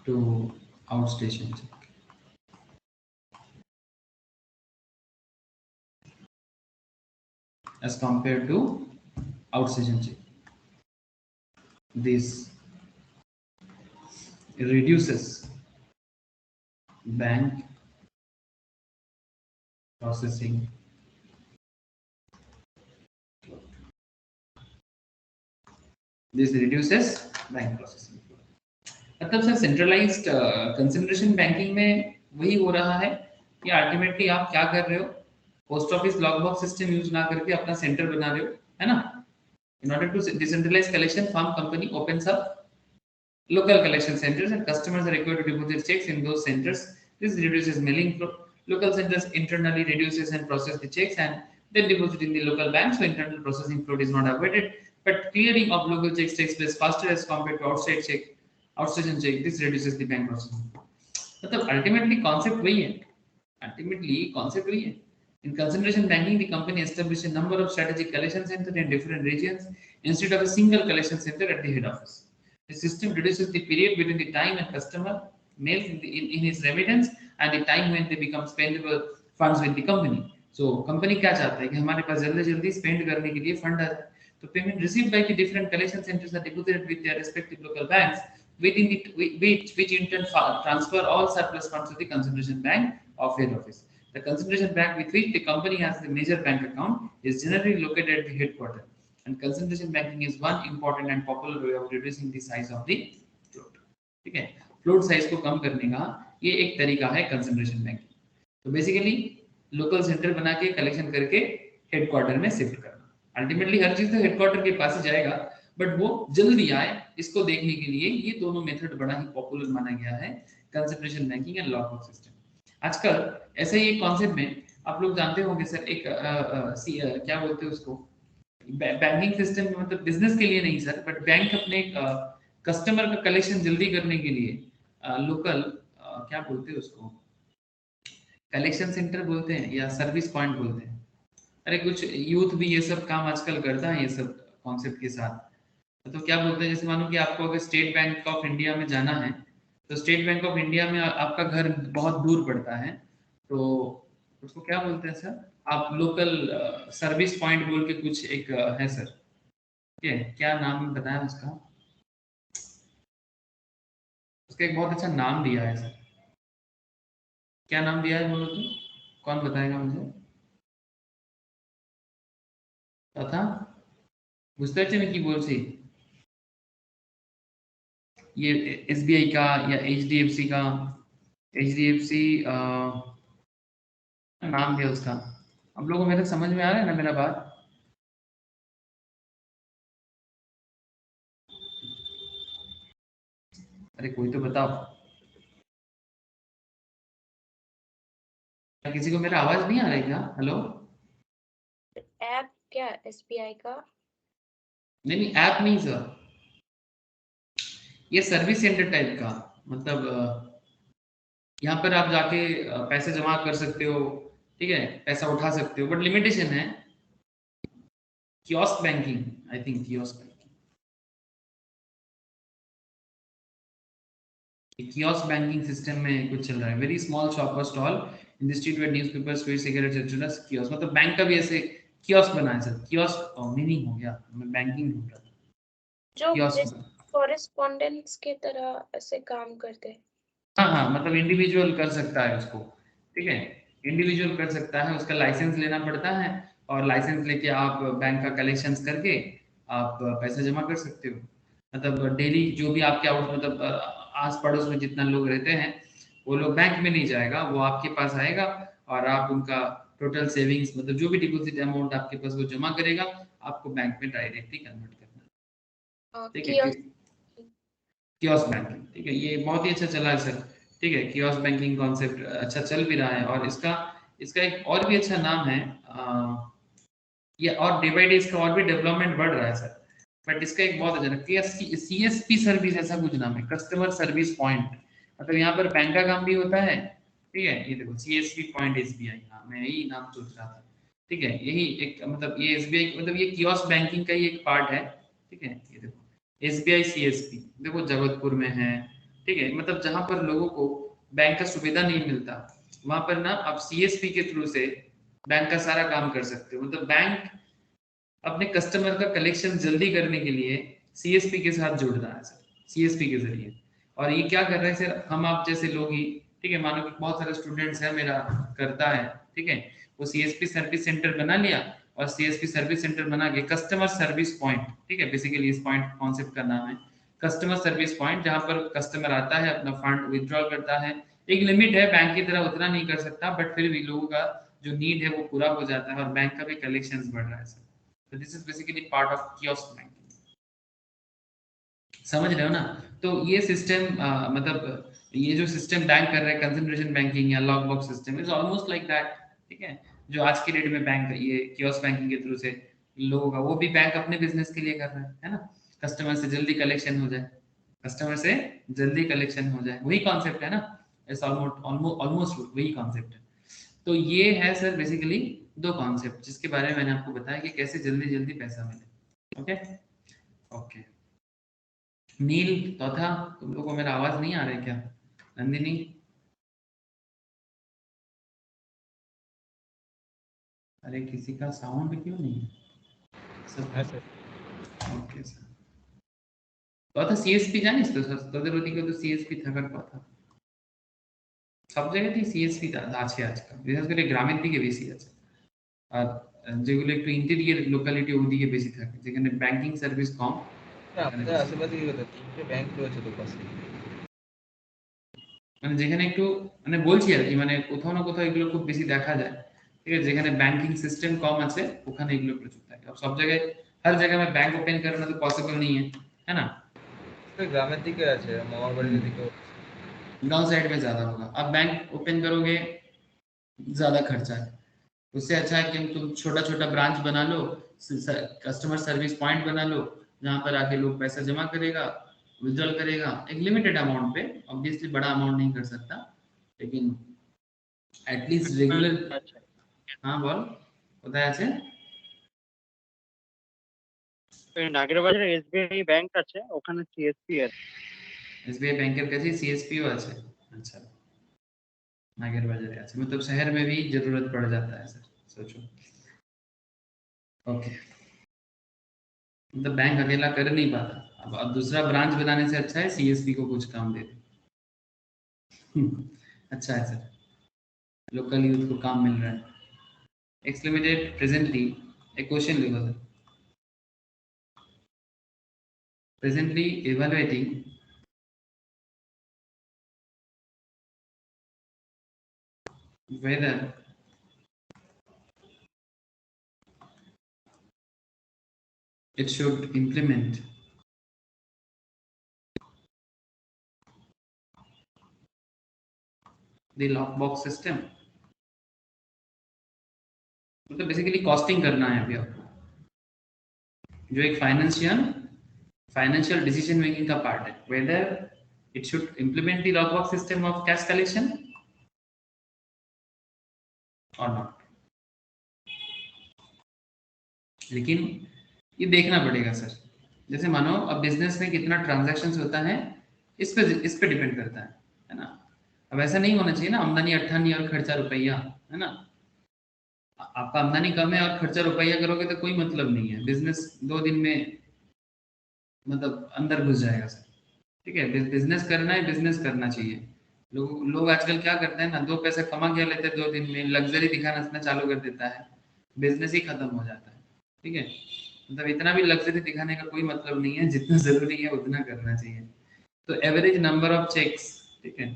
to outstation check. As compared to outstation check. This reduces bank processing float. मतलब sir centralised concentration banking में वही हो रहा है कि ultimately आप क्या कर रहे हो, post office log box system use ना करके अपना सेंटर बना रहे हो, है ना. In order to decentralize collection, farm company opens up local collection centers and customers are required to deposit checks in those centers. This reduces mailing flow. Local centers internally reduces and process the checks and then deposit in the local bank. So internal processing float is not avoided, but clearing of local checks takes place faster as compared to outstation check. This reduces the bank processing. मतलब ultimately concept वही है. In concentration banking, the company established a number of strategic collection centers in different regions instead of a single collection center at the head office. The system reduces the period between the time a customer mails in his remittance and the time when they become spendable funds with the company. So company क्या चाहता है कि हमारे पास जल्दी spend करने के लिए fund आ जाए. तो payment received by the different collection centers are deposited with their respective local banks, within which in turn transfer all surplus funds to the concentration bank of head office. The concentration bank with which the company has the major bank account is generally located at the headquarters. And concentration banking is one important and popular way of reducing the size of the float. ठीक है, float size को कम करने का ये एक तरीका है concentration banking. तो basically लोकल सेंटर बना के कलेक्शन करके हेडक्वार्टर में शिफ्ट करना। अल्टीमेटली हर चीज तो हेडक्वार्टर के पास ही जाएगा, बट वो जल्दी आए इसको देखने के लिए ये दोनों मेथड बड़ा ही पॉपुलर माना गया है, consideration banking and lockbox system. आजकल ऐसे ही कॉन्सेप्ट में आप लोग जानते होंगे सर, एक क्या बोलते हैं उसको, बैंकिंग सिस्टम में, मतलब बिजनेस के लिए नहीं सर, बट बैंक अपने कस्टमर का कलेक्शन जल्दी करने के लिए लोकल क्या बोलते हैं उसको, कलेक्शन सेंटर बोलते हैं या सर्विस पॉइंट बोलते हैं। अरे कुछ यूथ भी ये सब काम आजकल करता है, ये सब कॉन्सेप्ट के साथ। तो क्या बोलते हैं, जैसे मानो कि आपको अगर स्टेट बैंक ऑफ इंडिया में जाना है, तो स्टेट बैंक ऑफ इंडिया में आपका घर बहुत दूर पड़ता है, तो उसको क्या बोलते हैं सर, आप लोकल सर्विस पॉइंट बोल के कुछ एक है सर, ठीक है, क्या नाम बताया उसका, उसका एक बहुत अच्छा नाम दिया है सर, क्या नाम दिया है बोलो तो, कौन बताएगा मुझे पता, बुझते हैं कि बोल सी, ये एसबीआई का या एचडीएफसी का, एचडीएफसी नाम दिया उसका, आप लोगों को मेरे समझ में आ रहा है ना मेरा बात? अरे कोई तो बताओ, क्या किसी को मेरा आवाज नहीं आ रहा है क्या? हेलो, ऐप क्या एसबीआई का? नहीं नहीं ऐप नहीं सर, ये सर्विस सेंटर टाइप का, मतलब यहाँ पर आप जाके पैसे जमा कर सकते हो, ठीक है, पैसा उठा सकते हो, बट लिमिटेशन है, kiosk banking, I think kiosk banking, kiosk banking system में कुछ चल रहा है, वेरी स्मॉल शॉप और stall in the street wear newspaper, sweet cigarettes etcetera, kiosk, मतलब बैंक का भी ऐसे कियोस्क बना है सर, कियोस्क मीनिंग हो गया, मैं बैंकिंग ढूंढ रहा था, जो कियोस्क, कॉरेस्पॉन्डेंस की तरह ऐसे काम करते हैं। हाँ हाँ, मतलब इंडिविजुअल कर सकता है उसको, ठीक है, इंडिविजुअल कर सकता है, उसका लाइसेंस लेना पड़ता है, और लाइसेंस लेके आप बैंक का कलेक्शंस करके आप पैसा जमा कर सकते हो, मतलब डेली जो भी आपके आउट, मतलब आस पड़ोस में जितना लोग रहते हैं, वो लोग बैंक में नहीं जाएगा, वो आपके पास आएगा, और आप उनका टोटल सेविंग्स, मतलब जो भी डिपॉजिट अमाउंट आपके पास वो जमा करेगा, आपको बैंक में डायरेक्टली कन्वर्ट करना है, ठीक है, कियोस्क। कियोस्क बैंकिंग, ठीक है, ये बहुत ही अच्छा चला है सर, ठीक है, कियोस्क बैंकिंग कॉन्सेप्ट अच्छा चल भी रहा है, और इसका इसका एक और भी अच्छा नाम है, ये और डे बाई डे इसका और भी डेवलपमेंट बढ़ रहा है सर, बट इसका एक बहुत अच्छा सीएसपी सर्विस ऐसा कुछ नाम है, कस्टमर सर्विस पॉइंट, मतलब यहाँ पर बैंक का काम भी होता है, ठीक है, ये देखो सीएसपी पॉइंट एसबीआई, हाँ मैं यही नाम सोच रहा था, ठीक है, यही एक, मतलब ये एसबीआई, मतलब ये कियोस्क बैंकिंग का ही एक पार्ट है, ठीक है, ये देखो एसबीआई सीएसपी, देखो जबलपुर में है, ठीक है, मतलब जहां पर लोगों को बैंक का सुविधा नहीं मिलता, वहां पर ना आप सीएसपी के थ्रू से बैंक का सारा काम कर सकते हो, मतलब बैंक अपने कस्टमर का कलेक्शन जल्दी करने के लिए सीएसपी के साथ जुड़ रहा है सर, सीएसपी के जरिए, और ये क्या कर रहे हैं सर, हम आप जैसे लोग ही, ठीक है, मानो कि बहुत सारे स्टूडेंट्स है, मेरा करता है, ठीक है, वो सीएसपी सर्विस सेंटर बना लिया, और सीएसपी सर्विस सेंटर बना के कस्टमर सर्विस पॉइंट, ठीक है, बेसिकली इस पॉइंट कॉन्सेप्ट का नाम है कस्टमर सर्विस पॉइंट, जहां पर कस्टमर आता है, अपना फंड विथड्रॉ करता है, एक लिमिट है, बैंक की तरह उतना नहीं कर सकता, बट फिर भी लोगों का जो नीड है वो पूरा हो जाता है, और बैंक का भी कलेक्शन बढ़ रहा है सर, तो this is basically part of kiosk banking, समझ रहे हो ना? तो ये सिस्टम मतलब ये जो सिस्टम बैंक कर रहा है, कंसंट्रेशन बैंकिंग या lock box system is almost like that, ठीक है, जो आज की डेट में बैंक ये कियोस्क बैंकिंग के थ्रू से लोगों का, वो भी बैंक अपने बिजनेस के लिए कर रहा है ना, कस्टमर से जल्दी कलेक्शन हो जाए, कस्टमर से जल्दी कलेक्शन हो जाए, वही कॉन्सेप्ट है ना, इट्स ऑलमोस्ट ऑलमोस्ट वही कॉन्सेप्ट है। तो ये है सर बेसिकली दो कॉन्सेप्ट जिसके बारे में मैंने आपको बताया कि कैसे जल्दी जल्दी पैसा मिले, ओके ओके। नील चौथा, तुम लोगों को मेरा आवाज नहीं आ रहा है क्या? नंदिनी, अरे किसी का साउंड क्यों नहीं है सब? हाँ सर। ओके सर, चौथा सीएसपी जानिস তো তোদের ওদিকে তো সিএসপি থাকার কথা, সব জায়গাতেই সিএসপি আছে আজকাল, বিশেষ করে গ্রামের দিকে বেশি আছে, আর যেগুলো একটু ইন্টেরিয়র লোকালিটি ওদিকে বেশি থাকে, যেখানে ব্যাংকিং সার্ভিস কম, সেখানে আমাদের বেশি, আশেপাশে কি কথা 3টে ব্যাংক রয়েছে তো পাশে। মানে যেখানে একটু, মানে বলছি আর কি, মানে কোথাও না কোথাও এগুলো খুব বেশি দেখা যায়, ঠিক আছে, যেখানে ব্যাংকিং সিস্টেম কম আছে ওখানে এগুলো প্রচুর থাকে। আর সব জায়গায় हर जगह में बैंक ओपन करना तो पॉसिबल नहीं है ना। तो ग्रामेर दिखे আছে মামার বাড়ির দিকেও गांव साइड में ज्यादा होगा। अब बैंक ओपन करोगे ज्यादा खर्चा है, उससे अच्छा है कि तुम छोटा छोटा ब्रांच बना लो, कस्टमर सर्विस पॉइंट बना लो, जहाँ पर आके लोग पैसा जमा करेगा, विड्रॉल करेगा एक लिमिटेड अमाउंट पे, ऑब्वियसली बड़ा अमाउंट नहीं कर सकता, लेकिन एटलीस्ट रेगुलर। हाँ बोल, কোথায় আছে? নাগের বাজারে এসবিআই ব্যাংক আছে, ওখানে সিএসপি আছে। एसबीआई बैंकेर কাছে सीएसपीओ আছে। अच्छा, नागेर बाजार আছে, मतलब शहर में भी जरूरत पड़ जाता है सर, सोचो। ओके, मतलब बैंक अकेला कर नहीं पाता, अब दूसरा ब्रांच बनाने से अच्छा है सीएसपी को कुछ काम दे दे। अच्छा है सर, लोकल यूथ को काम मिल रहा है। एक्स लिमिटेड प्रेजेंटली, एक क्वेश्चन लिखो sir, presently evaluating whether it should implement the lockbox system। मतलब बेसिकली कॉस्टिंग करना है अभी आपको, जो एक फाइनेंशियल डिसीजन मेकिंग का पार्ट है, whether it should implement the lockbox system of cash collection or not। लेकिन ये देखना पड़ेगा सर, जैसे मानो अब बिजनेस में कितना ट्रांजैक्शंस होता है इस पे डिपेंड करता है ना। अब ऐसा नहीं होना चाहिए ना, आमदनी 98 और खर्चा रुपया, है ना। आपका आमदनी कम है और खर्चा रुपया करोगे तो कोई मतलब नहीं है, बिजनेस 2 दिन में मतलब अंदर घुस जाएगा सर। ठीक है, बिजनेस करना है, बिजनेस करना चाहिए। लोग आजकल क्या करते हैं ना, 2 पैसे कमा के लेते हैं 2 दिन में, लग्जरी दिखाना चालू कर देता है, बिजनेस ही खत्म हो जाता है। ठीक है, मतलब इतना भी लग्जरी दिखाने का कोई मतलब नहीं है, जितना जरूरी है उतना करना चाहिए। तो एवरेज नंबर ऑफ चेक्स, ठीक है,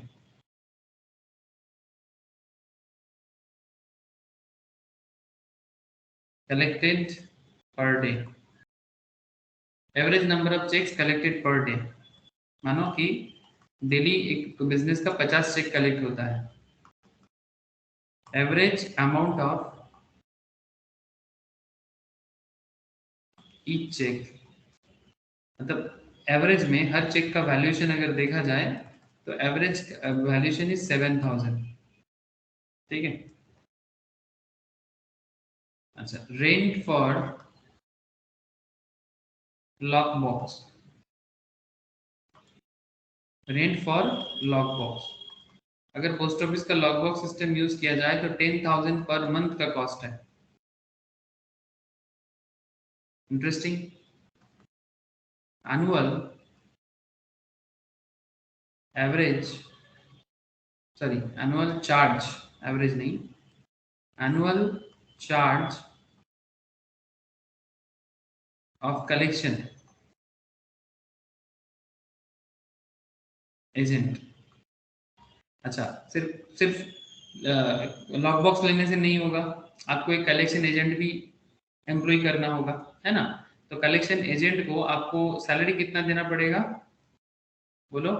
collected per day, average number of cheques collected per day. मानो कि डेली एक बिजनेस का 50 चेक कलेक्ट होता है, average amount of each cheque, मतलब एवरेज में हर चेक का वैल्यूएशन अगर देखा जाए तो एवरेज वैल्यूएशन इज 7000। ठीक है, अच्छा, rent for lock box, rent for lock box, अगर पोस्ट ऑफिस का लॉक बॉक्स सिस्टम यूज किया जाए तो 10,000 पर मंथ का कॉस्ट है। Interesting. Annual average, sorry annual charge, average नहीं, annual charge of collection agent. अच्छा, सिर्फ लॉक बॉक्स लेने से नहीं होगा, आपको एक कलेक्शन एजेंट भी एम्प्लॉय करना होगा, है ना। तो कलेक्शन एजेंट को आपको सैलरी कितना देना पड़ेगा, बोलो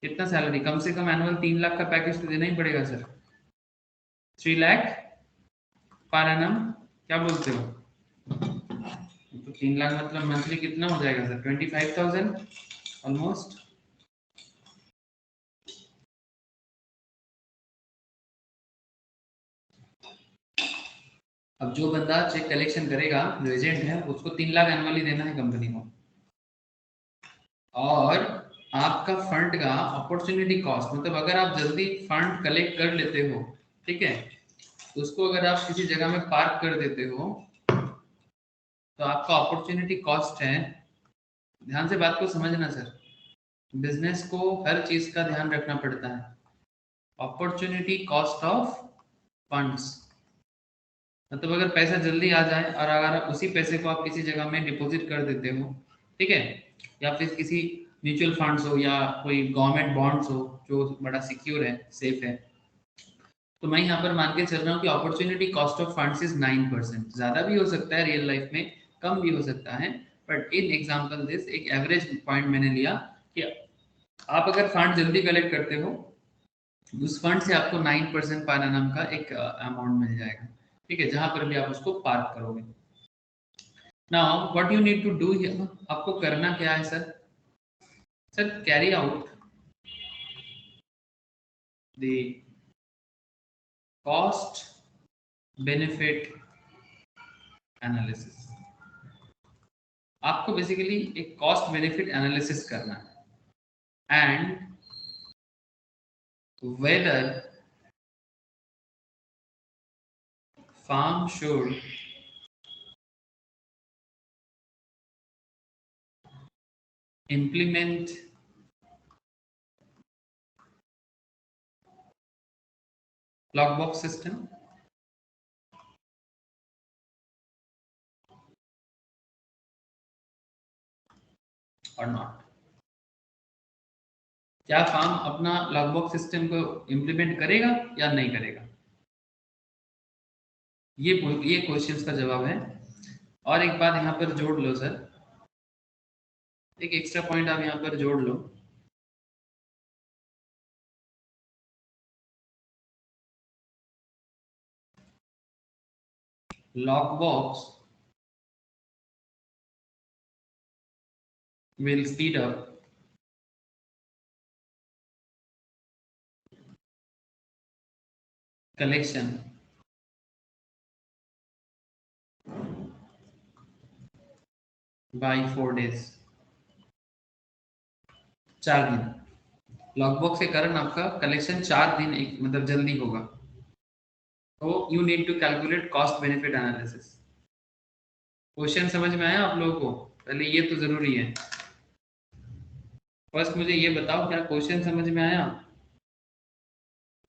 कितना सैलरी, कम से कम एनुअल 3 लाख का पैकेज तो देना ही पड़ेगा सर। 3 लाख पर एनम, क्या बोलते हो? तो 3 लाख मतलब मंथली कितना हो जाएगा सर, 25,000 ऑलमोस्ट। अब जो बंदा चेक कलेक्शन करेगा, जो एजेंट है, उसको 3 लाख एनुअली देना है कंपनी को, और आपका फंड का अपॉर्चुनिटी कॉस्ट, मतलब अगर आप जल्दी फंड कलेक्ट कर लेते हो, ठीक है, तो उसको अगर आप किसी जगह में पार्क कर देते हो तो आपका अपॉर्चुनिटी कॉस्ट है। ध्यान से बात को समझना सर, बिजनेस को हर चीज का ध्यान रखना पड़ता है। अपॉर्चुनिटी कॉस्ट ऑफ फंड्स, मतलब अगर पैसा जल्दी आ जाए और अगर आप उसी पैसे को आप किसी जगह में डिपॉजिट कर देते हो, ठीक है, या फिर किसी म्यूचुअल फंड्स हो या कोई गवर्नमेंट बॉन्ड्स हो जो बड़ा सिक्योर है, सेफ है, तो मैं यहाँ पर मान के चल रहा हूँ कि opportunity cost of funds is 9%। ज्यादा भी हो सकता है रियल लाइफ में, कम भी हो सकता है, बट इन एग्जांपल दिस एक एवरेज पॉइंट मैंने लिया कि आप अगर फंड जल्दी कलेक्ट करते हो, उस फंड से आपको 9% पर एनम का एक अमाउंट मिल जाएगा, ठीक है, जहां पर भी आप उसको पार्क करोगे। Now what you need to do here, आपको करना क्या है sir? Sir carry out the cost benefit analysis. आपको बेसिकली एक कॉस्ट बेनिफिट एनालिसिस करना है, and whether farm should implement logbox system or not। क्या फार्म अपना लॉगबॉक्स सिस्टम को इंप्लीमेंट करेगा या नहीं करेगा? ये क्वेश्चंस का जवाब है। और एक बात यहाँ पर जोड़ लो सर, एक एक्स्ट्रा पॉइंट आप यहाँ पर जोड़ लो, लॉगबॉक्स will speed up collection by 4 days। 4 दिन लॉगबॉक्स के कारण आपका कलेक्शन 4 दिन मतलब जल्दी होगा। तो you need to calculate cost benefit analysis. Question समझ में आया आप लोगों को? पहले ये तो जरूरी है, फर्स्ट मुझे ये बताओ क्या क्वेश्चन समझ में आया?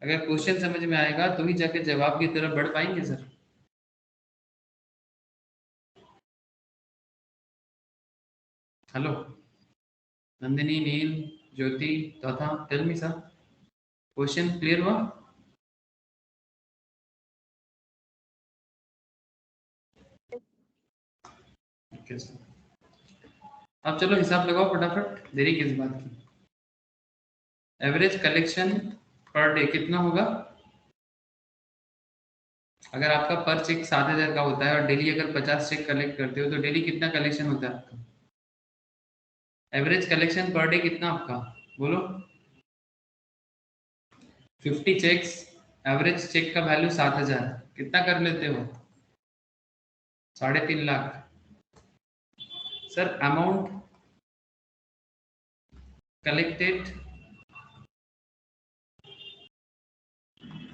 अगर क्वेश्चन समझ में आएगा तो ही जाके जवाब की तरफ बढ़ पाएंगे सर। हेलो नंदिनी, नील, ज्योति, तथा tell me sir, question clear हुआ? ओके सर, अब चलो हिसाब लगाओ फटाफट, देरी किस बात की। एवरेज कलेक्शन पर डे कितना होगा? अगर आपका पर चेक 7,000 का होता है और डेली अगर 50 चेक कलेक्ट करते हो तो डेली कितना कलेक्शन होता है आपका? एवरेज कलेक्शन पर डे कितना आपका बोलो? 50 चेक्स, एवरेज चेक का वैल्यू 7,000, कितना कर लेते हो? 3.5 lakh. Sir amount collected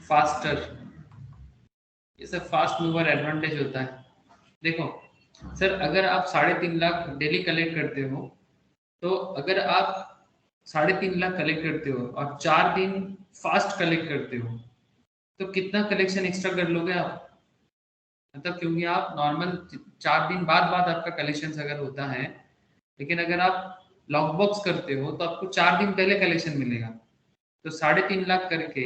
faster, ये सब फास्ट मूवर एडवांटेज होता है। देखो सर, अगर आप 3.5 लाख डेली कलेक्ट करते हो, तो अगर आप 3.5 लाख कलेक्ट करते हो और 4 दिन फास्ट कलेक्ट करते हो, तो कितना कलेक्शन एक्स्ट्रा कर लोगे आप? मतलब क्योंकि आप नॉर्मल 4 दिन बाद बाद आपका कलेक्शन अगर होता है, लेकिन अगर आप लॉक बॉक्स करते हो तो आपको 4 दिन पहले कलेक्शन मिलेगा। तो 3.5 लाख करके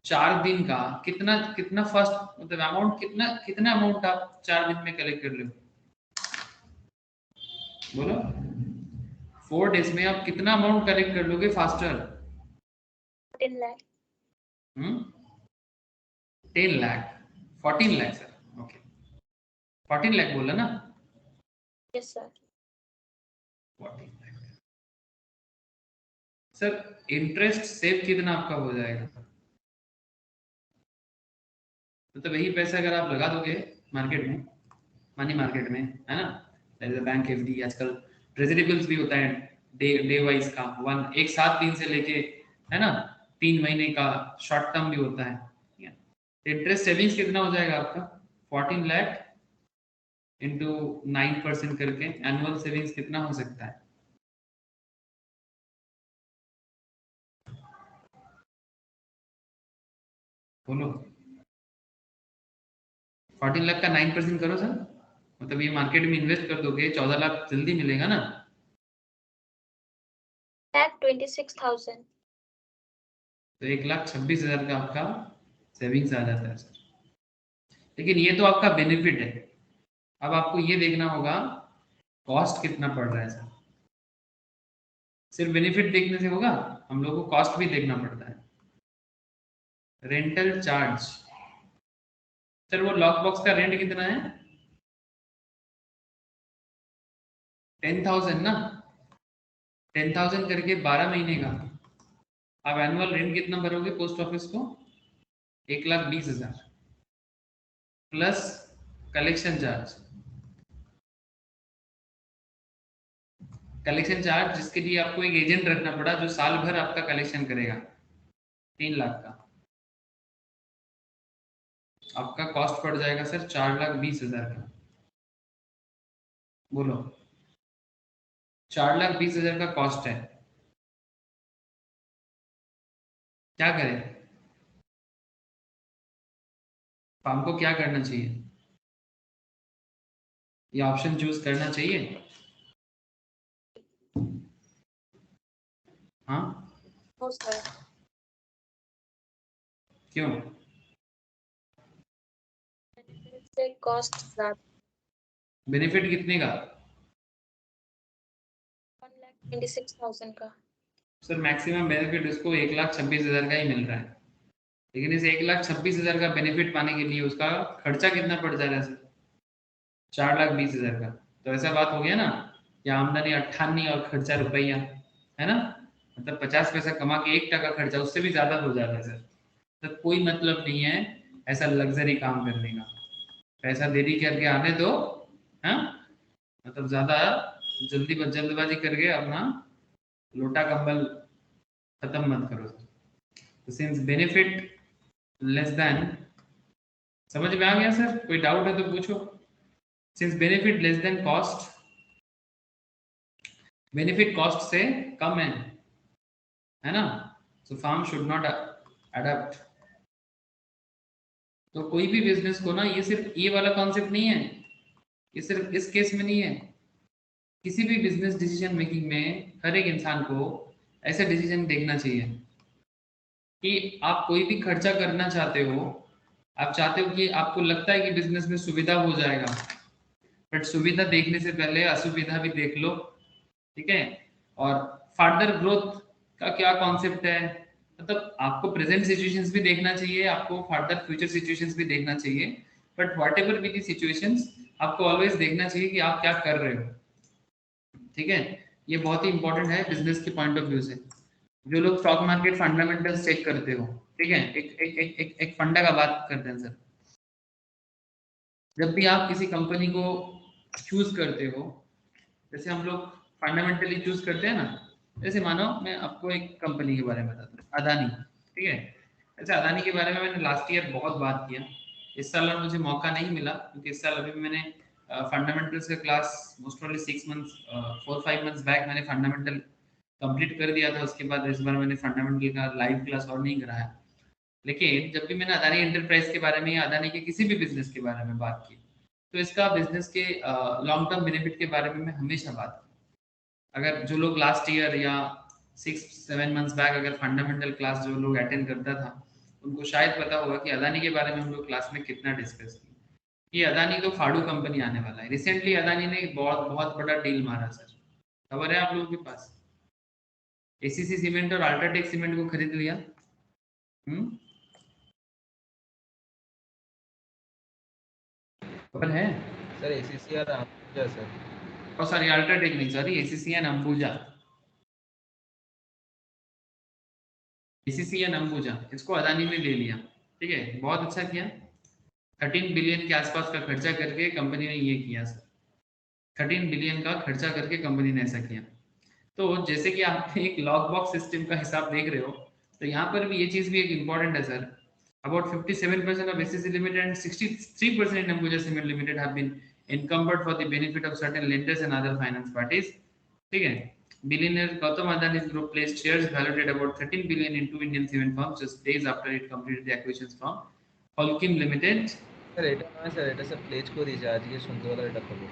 4 दिन का कितना कितना फर्स्ट मतलब अमाउंट कितना कितना अमाउंट आप 4 दिन में कलेक्ट कर लो बोलो? 4 डेज में आप कितना अमाउंट कलेक्ट कर लोगे faster? 10 lakh. 10 lakh, 14 lakh sir, okay 14 lakh बोला ना? Yes sir. 14 lakh sir. Interest save कितना आपका हो जाएगा? तो वही पैसा अगर आप लगा दोगे मार्केट में, मनी मार्केट में, है ना, बैंक एफडी, आजकल ट्रेजरेबल्स भी होता है डे वाइज का, एक साथ 3 से लेके, है ना, 3 महीने का शॉर्ट टर्म भी होता है। इंटरेस्ट सेविंग्स कितना हो जाएगा आपका? 14 लाख इंटू 9% करके एनुअल सेविंग्स कितना हो सकता है? बोलो। 14 लाख का 9% करो सर, मतलब ये मार्केट में इन्वेस्ट कर दोगे 14 लाख जल्दी मिलेगा ना? 26,000। तो 1,26,000 का आपका सेविंग्स आ जाता है सर। लेकिन ये तो आपका बेनिफिट है। अब आपको ये देखना होगा कॉस्ट कितना पड़ रहा है सर। सिर्फ बेनिफिट देखने से होगा, हम लोग को कॉस्ट भी देखना पड़ता है। रेंटल चार्ज सर, वो लॉक बॉक्स का रेंट कितना है? 10,000 ना, 10,000 करके 12 महीने का। आप एनुअल रेंट कितना भरोगे पोस्ट ऑफिस को? 1,20,000 plus collection charge. Collection charge जिसके लिए आपको एक एजेंट रखना पड़ा जो साल भर आपका कलेक्शन करेगा, 3 लाख का। आपका कॉस्ट पड़ जाएगा सर 4,20,000 का। बोलो, 4,20,000 का कॉस्ट है। क्या करें? फार्म को क्या करना चाहिए? ये ऑप्शन चूज करना चाहिए? हाँ नो सर, क्यों? से कॉस्ट ज्यादा। बेनिफिट कितने का? 1,26,000 का। सर मैक्सिमम बेनिफिट उसको 1,26,000 का ही मिल रहा है। लेकिन इस 1,26,000 का बेनिफिट पाने के लिए उसका खर्चा कितना पड़ जा रहा है सर? 4,20,000 का। तो ऐसा बात हो गया ना कि आमदनी 98 और खर्चा रुपया, है ना? मतलब 50 पैसा कमा के 1 टका खर्चा, उससे भी ज्यादा हो जा रहा है सर। तो कोई मतलब नहीं है ऐसा लग्जरी काम करने का। पैसा देरी करके आने दो, हाँ? मतलब ज्यादा जल्दबाजी करके अपना लोटा कंबल खत्म मत करो। तो सिंस बेनिफिट लेस देन, समझ में आ गया सर? कोई डाउट है तो पूछो। Since benefit less than cost, benefit cost से कम है ना? सो फार्म शुड नॉट अडॉप्ट। तो कोई भी बिजनेस को ना, ये सिर्फ ये वाला कॉन्सेप्ट नहीं है, ये सिर्फ इस केस में नहीं है। किसी भी बिजनेस डिसीजन मेकिंग में हर एक इंसान को ऐसे डिसीजन देखना चाहिए कि आप कोई भी खर्चा करना चाहते हो, आप चाहते हो कि आपको लगता है कि बिजनेस में सुविधा हो जाएगा, बट सुविधा देखने से पहले असुविधा भी देख लो, ठीक है? और फर्दर ग्रोथ का क्या कॉन्सेप्ट है, मतलब आपको प्रेजेंट सिचुएशंस भी देखना चाहिए, आपको फर्दर फ्यूचर सिचुएशंस भी देखना चाहिए, but what ever be the situations, आपको ऑलवेज देखना चाहिए कि आप क्या कर रहे हो, ठीक है? ये बहुत ही इंपॉर्टेंट है बिजनेस के पॉइंट ऑफ व्यू से। जो लोग स्टॉक मार्केट फंडामेंटल्स चेक करते हो, ठीक है, एक फंडा का बात करते हैं सर। जब भी आप किसी कंपनी को चूज करते हो, जैसे हम लोग फंडामेंटली चूज करते हैं ना, जैसे मानो मैं आपको एक कंपनी के बारे में बताता हूँ, अदानी, ठीक है? अच्छा, अदानी के बारे में मैंने लास्ट ईयर बहुत बात किया। इस साल और मुझे मौका नहीं मिला क्योंकि इस साल अभी मैंने फंडामेंटल्स का class most probably 4-5 months back मैंने फंडामेंटल कंप्लीट कर दिया था। उसके बाद इस बार मैंने फंडामेंटल का लाइव क्लास और नहीं कराया। लेकिन जब भी मैंने अदानी एंटरप्राइज के बारे में या अदानी के किसी भी बिजनेस के बारे में बात की, तो इसका बिजनेस के लॉन्ग टर्म बेनिफिट के बारे में मैं हमेशा बात की। अगर जो लोग लास्ट ईयर या 6-7 मंथ्स बैक अगर फंडामेंटल क्लास जो लोग अटेंड करता था, उनको शायद पता होगा कि अदानी के बारे में हम लोग क्लास में कितना डिस्कस किया। कि अदानी तो फाड़ू कंपनी आने वाला है। रिसेंटली अदानी ने एक बहुत बहुत बड़ा डील मारा सर, खबर है आप लोगों के पास? एसीसी सीमेंट और अल्ट्राटेक सीमेंट को खरीद लिया। खबर है? सर एसीसी और अंबुजा सर। और सॉरी, अल्ट्राटेक नहीं, sorry, ACC and Ambuja. ACC and Ambuja, इसको अदानी ने ले लिया, ठीक है? बहुत अच्छा किया। 13 बिलियन के आसपास का खर्चा करके कंपनी ने ये किया सर। 13 बिलियन का खर्चा करके कंपनी ने ऐसा किया। तो जैसे कि आप एक लॉक बॉक्स सिस्टम का हिसाब देख रहे हो, तो यहाँ पर भी ये चीज भी एक इम्पॉर्टेंट है sir. About 57% of SCC Limited and 63% in Ambuja Cement Limited have been encumbered for the benefit of certain lenders and other finance parties. ठीक है? Billionaire Gautam Adani's group placed shares valued at about 13 billion in two Indian cement firms just days after it completed the acquisitions from Holcim Limited. Sir এটা নয় sir, এটা sir plays করে দিয়েছে আজকে সন্ধ্যাবেলা এটা খবর।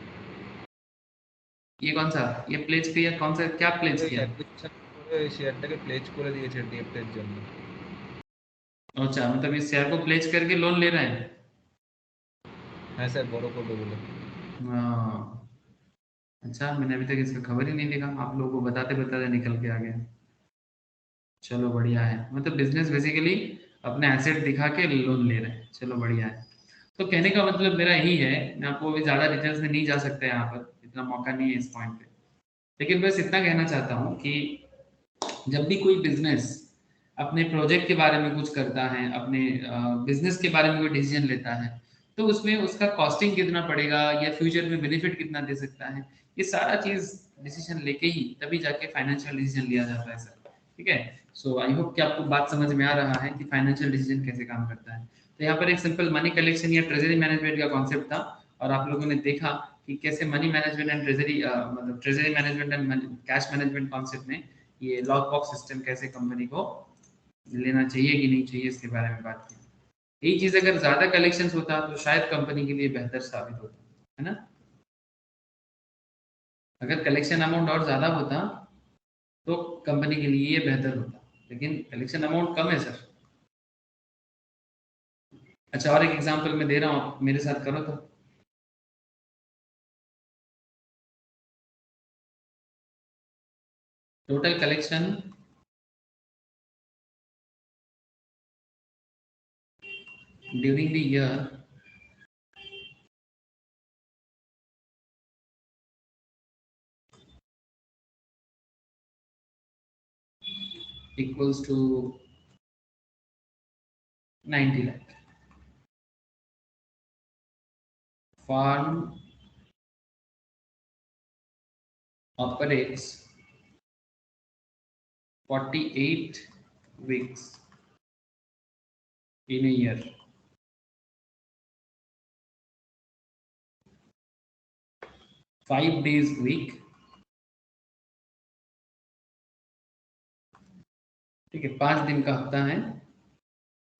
ये कौन सा? ये प्लेज किया? कौन सा? क्या प्लेज ওই किया? অ্যাকুইজিশন করে ওই শেয়ারটাকে প্লেজ করে দিয়েছে ডিএফ এর জন্য। अच्छा, मतलब इस शेयर को प्लेज करके लोन ले रहे हैं। হ্যাঁ স্যার বড় করবে বলে। हाँ, अच्छा, मैंने अभी तक इसका खबर ही नहीं देखा, आप लोगों को बताते बताते निकल के आ गया। चलो बढ़िया है, मतलब बिजनेस बेसिकली अपने एसेट दिखा के लोन ले रहे हैं, चलो बढ़िया है। तो कहने का मतलब मेरा यही है, मैं आपको अभी ज़्यादा डिटेल्स में नहीं जा सकता यहाँ पर, इतना मौका नहीं है इस पॉइंट पे, लेकिन बस इतना कहना चाहता हूँ कि जब भी कोई बिजनेस अपने प्रोजेक्ट के बारे में कुछ करता है, अपने बिजनेस के बारे में कोई डिसीजन लेता है, तो उसमें उसका कॉस्टिंग कितना पड़ेगा या फ्यूचर में बेनिफिट कितना दे सकता है, ये सारा चीज डिसीजन लेके ही तभी जाके फाइनेंशियल डिसीजन लिया जाता है सर। ठीक है, सो आई होप कि आपको बात समझ में आ रहा है कि फाइनेंशियल डिसीजन कैसे काम करता है। तो यहाँ पर एक सिंपल मनी कलेक्शन या ट्रेजरी मैनेजमेंट का कॉन्सेप्ट था, और आप लोगों ने देखा कि कैसे मनी मैनेजमेंट एंड ट्रेजरी मतलब treasury management and cash management concept में ये लॉक बॉक्स सिस्टम कैसे कंपनी को लेना चाहिए कि नहीं चाहिए, इसके बारे में बात की। यही चीज अगर ज्यादा कलेक्शन होता तो शायद कंपनी के लिए बेहतर साबित होता, है ना। अगर कलेक्शन अमाउंट और ज्यादा होता तो कंपनी के लिए ये बेहतर होता, लेकिन कलेक्शन अमाउंट कम है सर। अच्छा, और एक एग्जांपल मैं दे रहा हूँ, आप मेरे साथ करो तो। Total collection during the year equals to 90 lakh. Farm operates 48 weeks in a year. Five days week, ठीक है, 5 दिन का हफ्ता है।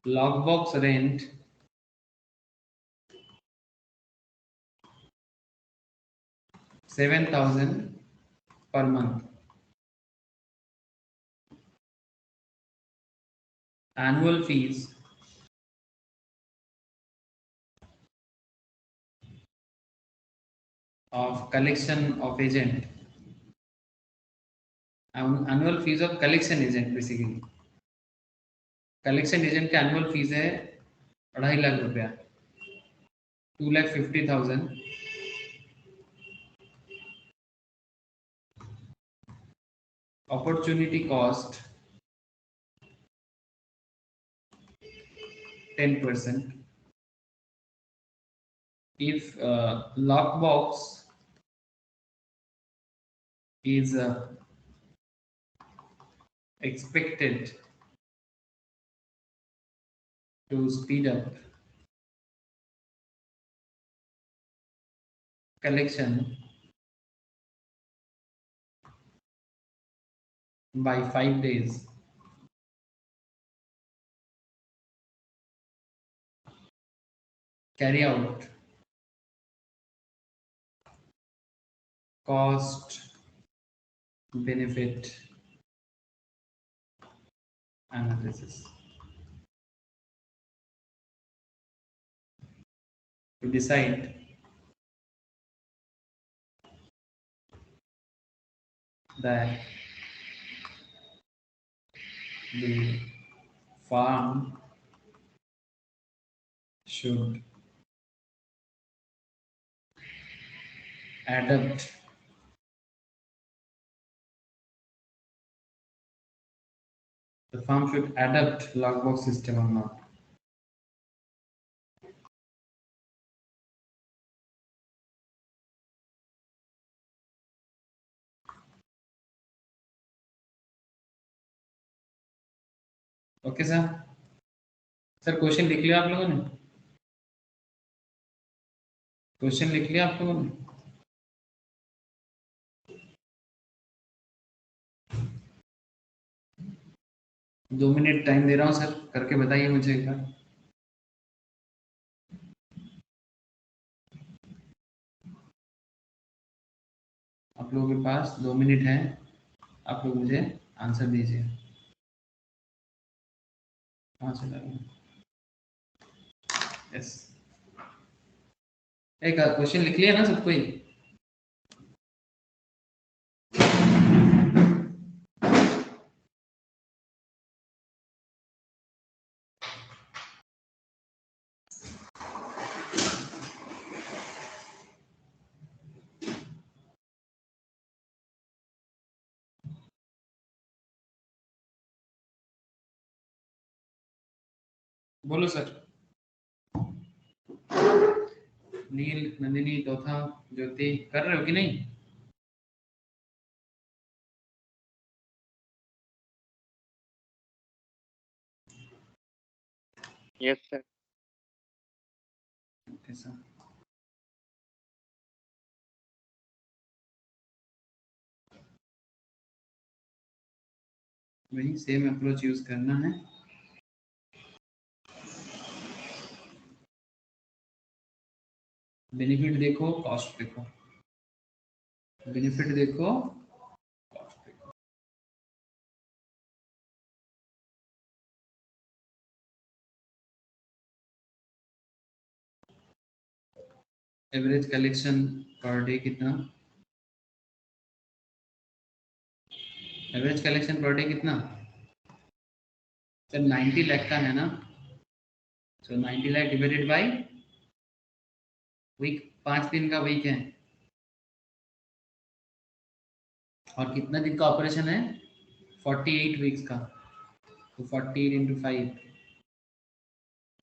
Lock box rent 7,000 per month. Annual fees of collection of agent. Annual fees of collection agent basically. Collection agent का annual fees है 2.5 लाख रुपया, 2,50,000। Opportunity cost 10%। If lockbox is expected to speed up collection by 5 days, carry out cost benefit analysis to decide that the farm should adapt lockbox system or not. Okay sir, sir question लिख लिया आप लोगों ने? Question लिख लिया आप लोगों ने? दो मिनट टाइम दे रहा हूँ सर, करके बताइए मुझे एक बार। आप लोगों के पास 2 मिनट है, आप लोग मुझे आंसर दीजिए। कहाँ चला गया? यस, एक क्वेश्चन लिख लिया ना सबको ही? बोलो सर। नील, नंदिनी, तोथा, ज्योति कर रहे हो कि नहीं? Yes sir. ऐसा वही सेम अप्रोच यूज करना है। बेनिफिट देखो, कॉस्ट देखो, बेनिफिट देखो, कॉस्ट देखो। एवरेज कलेक्शन पर डे कितना? एवरेज कलेक्शन पर डे कितना? सर 90 लाख का है ना, सो 90 लाख डिवाइडेड बाय वीक, 5 दिन का वीक है, और कितना दिन का ऑपरेशन है? 48 वीक्स का, तो 48 इंटू 5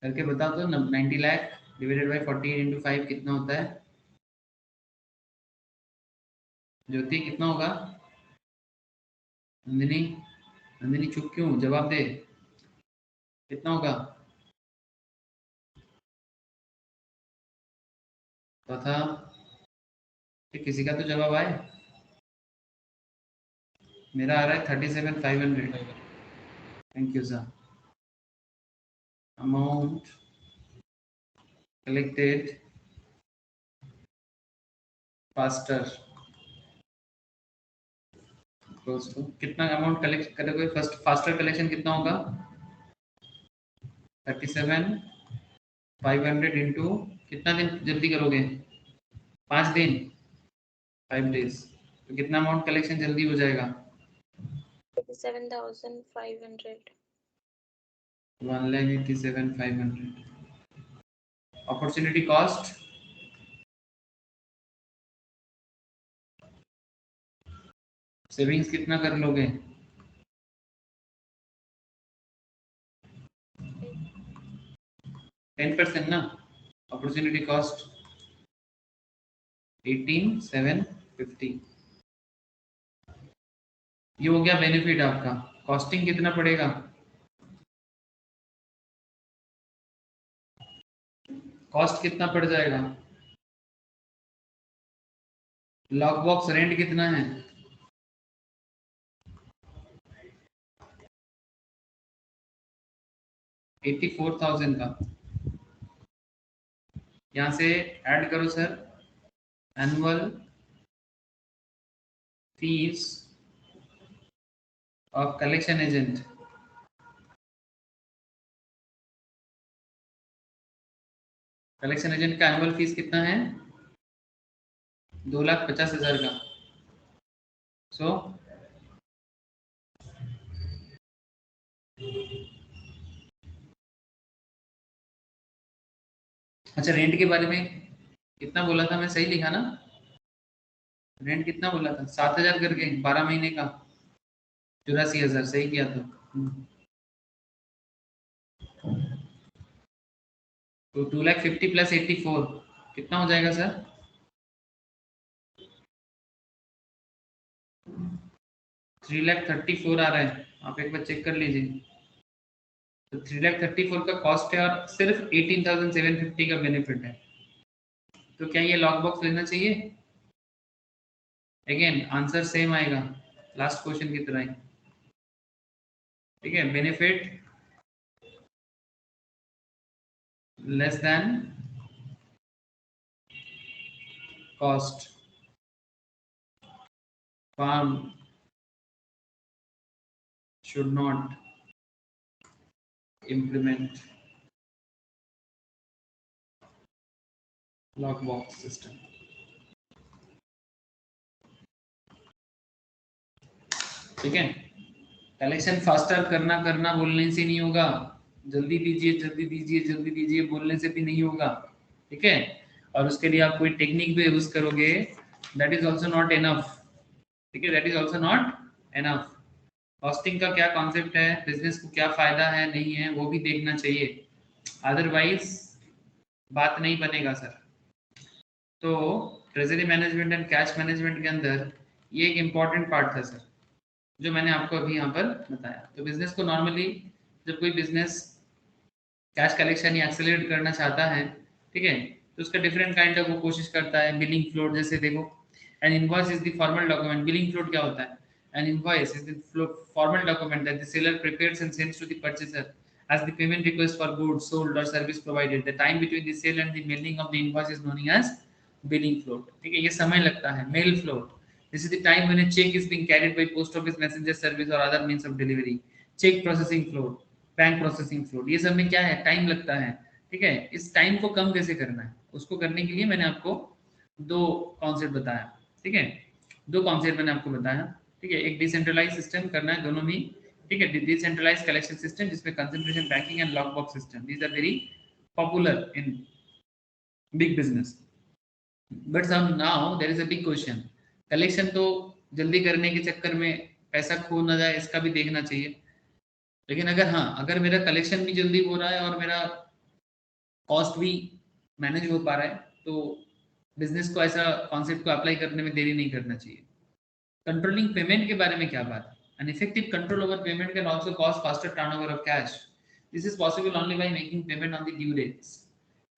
करके बताओ तो 90 लाख डिवाइडेड बाय 48 इंटू 5 कितना होता है? ज्योति कितना होगा? नंदिनी, नंदिनी चुप क्यों, जवाब दे, कितना होगा? तथा किसी का तो जवाब आए। मेरा आ रहा है 37,500। Thank you sir. Amount collected faster, कितना अमाउंट कलेक्ट करोगे? फर्स्ट फास्टर कलेक्शन कितना होगा? 37,500 इंटू कितना दिन जल्दी करोगे? 5 दिन, 5 डेज, तो कितना अमाउंट कलेक्शन जल्दी हो जाएगा? 37,500। 1,87,500। अपॉर्चुनिटी कॉस्ट सेविंग्स कितना कर लोगे? 10% ना, अपॉर्चुनिटी कॉस्ट 18,750। ये हो गया बेनिफिट आपका। कॉस्टिंग कितना पड़ेगा? कॉस्ट कितना पड़ जाएगा? लॉक बॉक्स रेंट कितना है? 84,000 का। यहाँ से ऐड करो sir, annual fees of collection agent. Collection agent का एनुअल फीस कितना है? 2,50,000 का। सो अच्छा, रेंट के बारे में कितना बोला था मैं, सही लिखा ना? रेंट कितना बोला था? 7,000 करके 12 महीने का, 84,000 सही किया था। तो 2,50,000 प्लस 84 कितना हो जाएगा सर? 3,34,000 आ रहा है, आप एक बार चेक कर लीजिए। तो 3,34,000 का कॉस्ट है और सिर्फ 18,750 का बेनिफिट है। तो क्या ये लॉक बॉक्स लेना चाहिए? अगेन आंसर सेम आएगा लास्ट क्वेश्चन की तरह ही, ठीक है? Benefit less than cost, firm should not implement lockbox system. ठीक है, कलेक्शन फास्टर करना बोलने से नहीं होगा, जल्दी दीजिए जल्दी दीजिए जल्दी दीजिए बोलने से भी नहीं होगा, ठीक है। और उसके लिए आप कोई टेक्निक भी यूज करोगे, that is also not enough, ठीक है, that is also not enough. Costing का क्या कॉन्सेप्ट है, बिजनेस को क्या फायदा है नहीं है वो भी देखना चाहिए, अदरवाइज बात नहीं बनेगा सर। तो treasury management and cash management के अंदर ये एक इम्पॉर्टेंट पार्ट था सर, जो मैंने आपको अभी यहाँ पर बताया। तो बिजनेस को नॉर्मली जब कोई बिजनेस कैश कलेक्शन या एक्सेलरेट करना चाहता है, ठीक है, तो उसका डिफरेंट काइंड ऑफ वो कोशिश करता है। बिलिंग फ्लोट जैसे देखो, an invoice is the formal document. Billing float क्या होता है? An invoice is the formal document that the seller prepares and sends to the purchaser as the payment request for goods sold or service provided. The time between the sale and the mailing of the invoice is known as billing float, ठीक है, ये समय लगता है। Mail float, this is the time when a check is being carried by post office messenger service or other means of delivery. check processing float, bank processing float, ये सब में क्या है, टाइम लगता है, ठीक है। इस टाइम को कम कैसे करना है, उसको करने के लिए मैंने आपको दो कॉन्सेप्ट बताया, ठीक है, दो कॉन्सेप्ट मैंने आपको बताया, ठीक है। एक डिसेंट्रलाइज सिस्टम करना है दोनों में, ठीक है, डिसेंट्रलाइज कलेक्शन सिस्टम जिसमें concentration banking and lock box system, these are very popular in big business. But now there is a big question, collection तो जल्दी करने के चक्कर में पैसा खो ना जाए इसका भी देखना चाहिए, लेकिन अगर मेरा कलेक्शन भी जल्दी हो रहा है और मेरा कॉस्ट भी मैनेज हो पा रहा है, तो बिजनेस को ऐसा कॉन्सेप्ट को अप्लाई करने में देरी नहीं करना चाहिए। कंट्रोलिंग पेमेंट के बारे में क्या बात है? An effective control over payment can also cause faster turnover of cash. This is possible only by making payment on the due dates,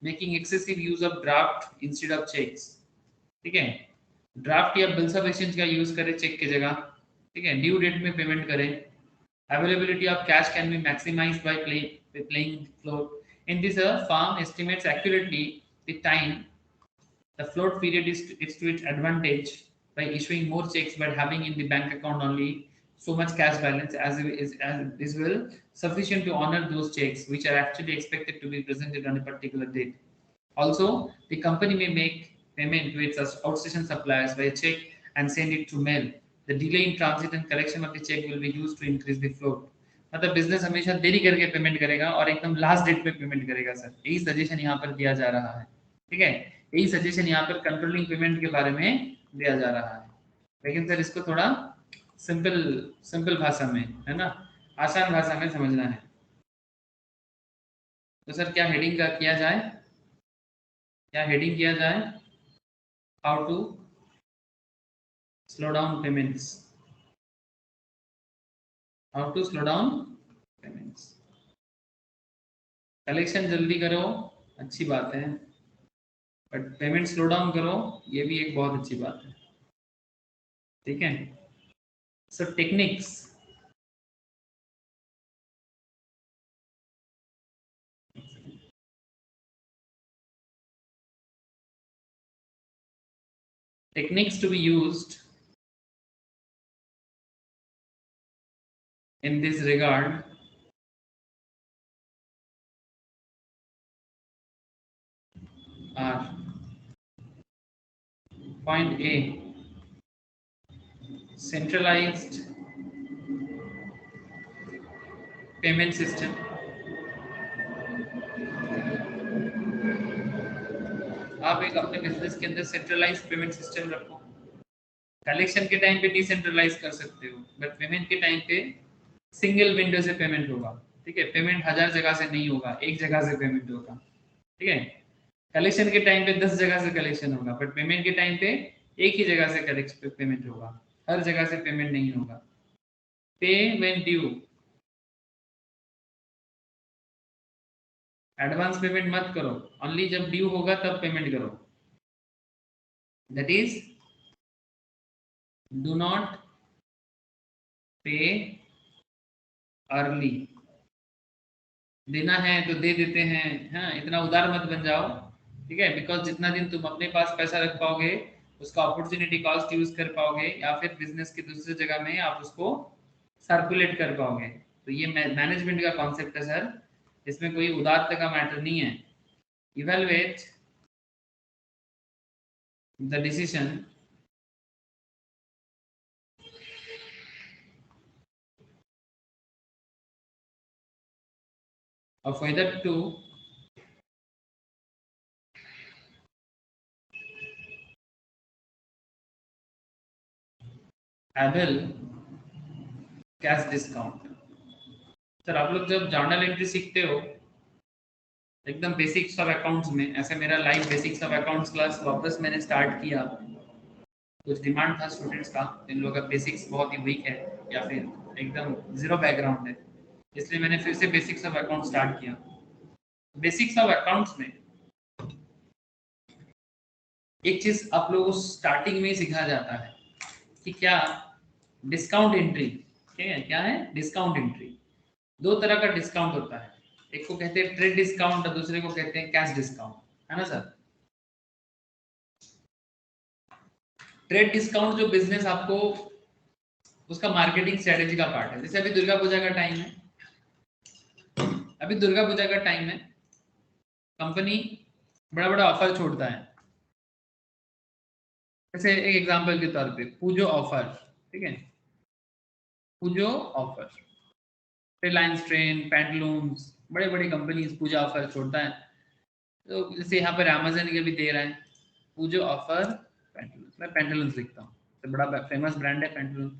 making excessive use of draft instead of checks, ठीक है, draft या bills of exchange का use करें check की जगह, ठीक है, due date में पेमेंट करें। Availability of cash can be maximized by playing float. In this, a firm estimates accurately the time the float period is to its advantage by issuing more checks but having in the bank account only so much cash balance as is well sufficient to honor those checks which are actually expected to be presented on a particular date. Also, the company may make payment to its outstation suppliers by check and send it through mail. The delay in transit and collection of the check will be used to increase the float. मतलब business हमेशा देरी करके payment करेगा और एकदम last date पे payment करेगा sir, यही सजेशन यहाँ पर दिया जा रहा है, ठीक है, यही सजेशन यहाँ पर कंट्रोलिंग पेमेंट के बारे में दिया जा रहा है। लेकिन सर इसको थोड़ा सिंपल भाषा में, है ना, आसान भाषा में समझना है। तो सर क्या हेडिंग का किया जाए, क्या हेडिंग किया जाए? How to slow down payments, how to slow down payments. Collection जल्दी करो अच्छी बात है, बट पेमेंट स्लो डाउन करो ये भी एक बहुत अच्छी बात है, ठीक है। सो techniques, techniques to be used in this regard are: point A, centralized payment system, आप एक अपने बिजनेस के अंदर सेंट्रलाइज पेमेंट सिस्टम रखो। कलेक्शन के टाइम पे डिसेंट्रलाइज कर सकते हो, बट पेमेंट के टाइम पे सिंगल विंडो से पेमेंट होगा, ठीक है, पेमेंट 1000 जगह से नहीं होगा, एक जगह से पेमेंट होगा, ठीक है। कलेक्शन के टाइम पे 10 जगह से कलेक्शन होगा, बट पेमेंट के टाइम पे एक ही जगह से पेमेंट होगा, हर जगह से पेमेंट नहीं होगा। पे व्हेन ड्यू, एडवांस पेमेंट मत करो, ओनली जब ड्यू होगा तब पेमेंट करो। दैट इज डू नॉट पे अर्ली। देना है तो दे देते हैं, हाँ, इतना उदार मत बन जाओ, ठीक है, बिकॉज जितना दिन तुम अपने पास पैसा रख पाओगे उसका अपॉर्चुनिटी कॉस्ट यूज कर पाओगे या फिर बिजनेस की दूसरी जगह में आप उसको सर्कुलेट कर पाओगे। तो ये मैनेजमेंट का कॉन्सेप्ट है सर, इसमें कोई उदारता का मैटर नहीं है। Evaluate the decision of whether to avail cash discount. Sir आप लोग जब जर्नल एंट्री सीखते हो एकदम बेसिक्स ऑफ अकाउंट्स में, ऐसे मेरा live basics of accounts class वापस मैंने स्टार्ट किया, कुछ डिमांड था स्टूडेंट्स का, इन लोगों का बेसिक्स बहुत ही वीक है या फिर एकदम जीरो बैकग्राउंड है, इसलिए मैंने फिर से बेसिक्स ऑफ अकाउंट स्टार्ट किया। बेसिक्स ऑफ अकाउंट्स में एक चीज आप लोगों को स्टार्टिंग में ही सिखाया जाता है कि क्या डिस्काउंट एंट्री, ठीक है, क्या है डिस्काउंट एंट्री। दो तरह का डिस्काउंट होता है, एक को कहते हैं ट्रेड डिस्काउंट और दूसरे को कहते हैं कैश डिस्काउंट, है ना सर। ट्रेड डिस्काउंट जो बिजनेस आपको उसका मार्केटिंग स्ट्रेटेजी का पार्ट है। जैसे अभी दुर्गा पूजा का टाइम है, अभी दुर्गा पूजा का टाइम है, कंपनी बड़ा बड़ा ऑफर छोड़ता है। जैसे एक एग्जांपल के तौर पे पूजो ऑफर, ठीक है, पूजो ऑफर, रिलायंस ट्रेन, पैंटलून्स, बड़े बड़े कंपनीज पूजा ऑफर छोड़ता है। तो जैसे यहाँ पर अमेजन के भी दे रहा है पूजो ऑफर पैंटलून्स, मैं पैंटलून्स लिखता हूँ, तो बड़ा फेमस ब्रांड है पैंटलून्स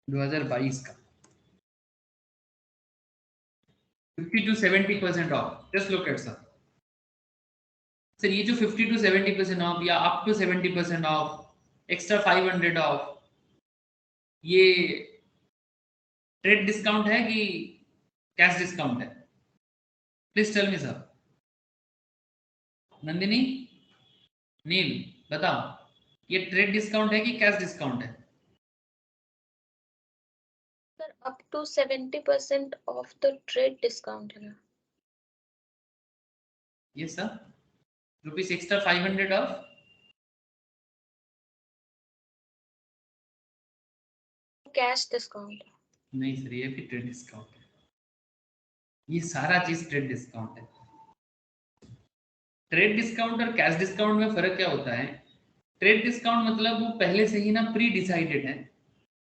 2022 का 50 to 70% off. Just look at sir, sir ये जो 50 to 70% ऑफ या up to 70% off, extra 500 off, ये ट्रेड डिस्काउंट है कि कैश डिस्काउंट है? Please tell me sir. Nandini, Neel, बताओ, ये ट्रेड डिस्काउंट है कि कैश डिस्काउंट है? Sir up to 70% off the trade discount है ना? Yes sir, rupees extra 500 off, cash discount. नहीं सर ये भी ट्रेड डिस्काउंट है, ये सारा चीज ट्रेड डिस्काउंट है। ट्रेड डिस्काउंट और कैश डिस्काउंट में फर्क क्या होता है? ट्रेड डिस्काउंट मतलब वो पहले से ही ना प्री डिसाइडेड है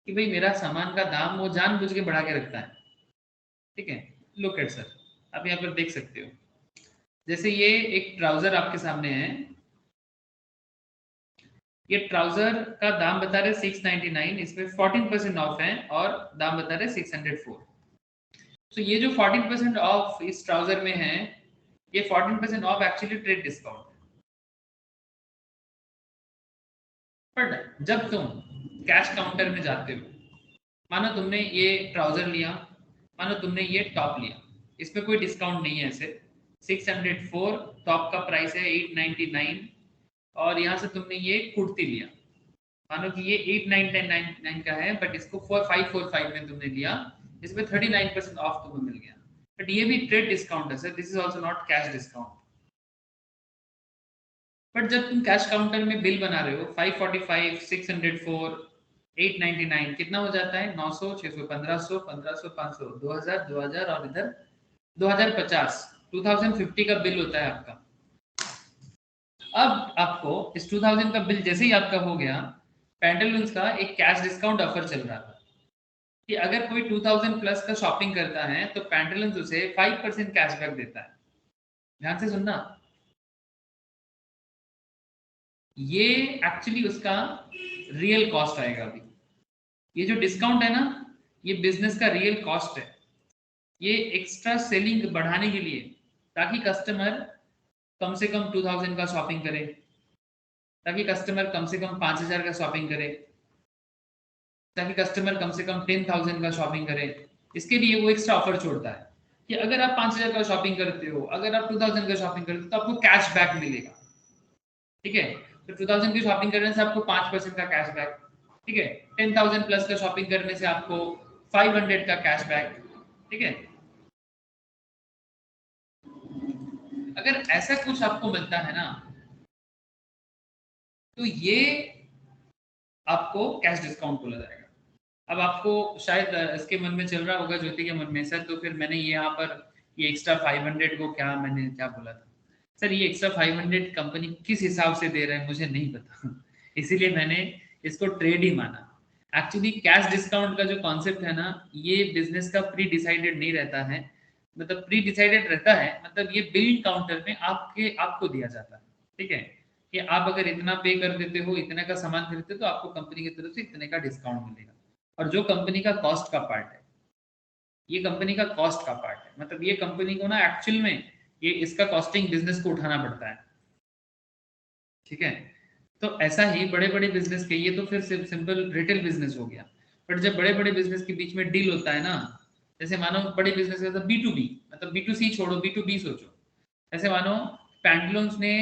कि भाई मेरा सामान का दाम वो जानबूझ के बढ़ा के रखता है, ठीक है। लुक एट सर, आप यहाँ पर देख सकते हो, जैसे ये एक ट्राउजर आपके सामने है, ये ट्राउजर का दाम बता रहे 699, इसमें 14% ऑफ है और दाम बता रहे 604। तो ये जो 14% ऑफ इस ट्राउजर में है, ये 14% ऑफ एक्चुअली ट्रेड डिस्काउंट है। बट जब तुम कैश काउंटर में जाते हो, मानो तुमने ये ट्राउजर लिया, मानो तुमने ये टॉप लिया, इसमें कोई डिस्काउंट नहीं है, ऐसे 604 टॉप का प्राइस है 899, और यहाँ से तुमने ये कुर्ती लिया, मानो कि ये 8999 का है, बट इसको 4545 में तुमने लिया, इसमें 39% ऑफ तुम्हें मिल गया। बट ये भी ट्रेड डिस्काउंट है sir, this is also not cash discount. But जब तुम कैश काउंटर में बिल बना रहे हो 545, 604, 899, कितना हो जाता है? 900, 600, 1500, 1500, 500, 2000, 2000 और इधर 2050, 2050 का बिल होता है आपका। अब आपको इस 2000 का बिल जैसे ही आपका हो गया, पैंटालून्स का एक कैश डिस्काउंट ऑफर चल रहा था कि अगर कोई 2000 प्लस का शॉपिंग करता है तो पैंटालून्स उसे 5% कैशबैक देता है। ध्यान से सुनना, ये एक्चुअली उसका रियल कॉस्ट आएगा। अभी ये जो डिस्काउंट है ना, ये बिजनेस का रियल कॉस्ट है। ये एक्स्ट्रा सेलिंग बढ़ाने के लिए, ताकि कस्टमर कम से कम 2000 का शॉपिंग करे, ताकि कस्टमर कम से कम 5000 का शॉपिंग करे, ताकि कस्टमर कम से कम 10,000 का शॉपिंग करे। इसके लिए वो एक्स्ट्रा ऑफर छोड़ता है कि अगर आप 5000 का शॉपिंग करते हो, अगर आप 2000 का शॉपिंग करते हो तो आपको कैश बैक मिलेगा, ठीक है। तो 2000 की शॉपिंग करने से आपको 5% का कैश बैक, ठीक है। 10,000 प्लस का शॉपिंग करने से आपको 500 का कैश बैक, ठीक है। अगर ऐसा कुछ आपको मिलता है ना, तो ये आपको कैश डिस्काउंट बोला जाएगा। अब आपको शायद इसके मन में चल रहा होगा, ज्योति के मन में, सर तो फिर मैंने ये यहाँ पर ये एक्स्ट्रा 500 को क्या मैंने क्या बोला था सर, ये एक्स्ट्रा 500 कंपनी किस हिसाब से दे रहे हैं मुझे नहीं पता इसीलिए मैंने इसको ट्रेड ही माना। एक्चुअली कैश डिस्काउंट का जो कॉन्सेप्ट है ना, ये बिजनेस का प्री डिसाइडेड नहीं रहता है, मतलब प्री डिसाइडेड रहता है, मतलब ये बिल काउंटर में आपको दिया जाता है, ठीक है, कि आप अगर इतना पे कर देते हो, इतने का सामान खरीदते हो तो आपको कंपनी की तरफ से इतने का डिस्काउंट मिलेगा। और जो कंपनी का कॉस्ट का पार्ट है, ये कंपनी का कॉस्ट का पार्ट है, मतलब ये कंपनी को ना एक्चुअल में ये इसका कॉस्टिंग बिजनेस को उठाना पड़ता है, ठीक है। तो ऐसा ही बड़े बड़े बिजनेस के, ये तो फिर सिंपल रिटेल बिजनेस हो गया, बट जब बड़े बड़े बिजनेस के बीच में डील होता है ना, जैसे मानो बड़े बिजनेस का B2B, मतलब B2C छोड़ो, B2B सोचो। ऐसे मानो पैंटलून्स ने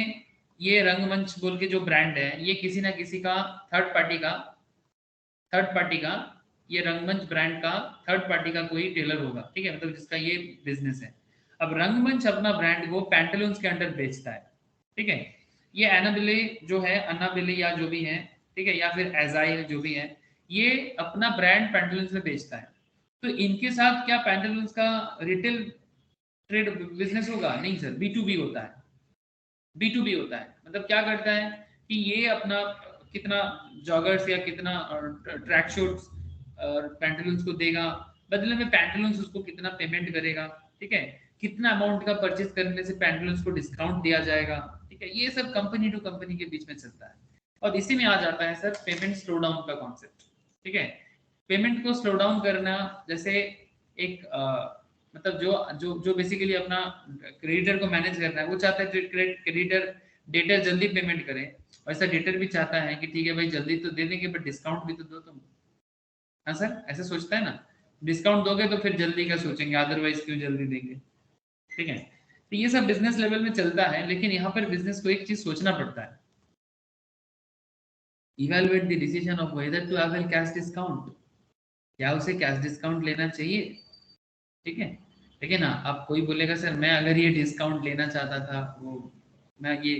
ये रंगमंच बोल के जो ब्रांड है, ये किसी ना किसी का थर्ड पार्टी का ये रंगमंच ब्रांड का थर्ड पार्टी का कोई टेलर होगा, ठीक है, मतलब जिसका ये बिजनेस है। अब रंगमंच अपना ब्रांड वो पैंटलून्स के अंडर बेचता है, ठीक है। ये एनाबिले जो है, अन्नाबिले या जो भी है, ठीक है, या फिर एजाइल जो भी है, ये अपना ब्रांड पैंटलून्स में बेचता है। तो इनके साथ क्या पैंटलून्स का रिटेल ट्रेड बिजनेस होगा? नहीं सर, B2B होता है। B2B होता है, मतलब क्या करता है कि ये अपना कितना जॉगर्स या कितना ट्रैक शूट्स पैंटलून्स को देगा, बदले में पैंटलून्स उसको कितना पेमेंट करेगा, ठीक है, कितना अमाउंट का परचेज करने से पैंटलून्स को डिस्काउंट दिया जाएगा, ठीक है, ये सब कंपनी टू कंपनी के बीच में चलता है। और इसी में आ जाता है सर पेमेंट स्लो डाउन का कॉन्सेप्ट, ठीक है। पेमेंट को स्लो डाउन करना, जैसे एक मतलब जो जो जो बेसिकली अपना क्रेडिटर को मैनेज करना है, वो चाहता है क्रेडिटर डेटर जल्दी पेमेंट करे, वैसा डेटर भी चाहता है कि ठीक है भाई जल्दी तो दे देंगे बट डिस्काउंट भी तो दो तुम। हाँ सर, ऐसा सोचता है ना, डिस्काउंट दोगे तो फिर जल्दी का सोचेंगे, अदरवाइज क्यों जल्दी देंगे, ठीक है। तो ये सब बिजनेस लेवल में चलता है, लेकिन यहाँ पर बिजनेस को एक चीज सोचना पड़ता है, evaluate the decision of whether to avail cash discount, क्या उसे कैश डिस्काउंट लेना चाहिए, ठीक है। लेकिन हाँ, अब कोई बोलेगा सर मैं अगर ये डिस्काउंट लेना चाहता था, वो मैं ये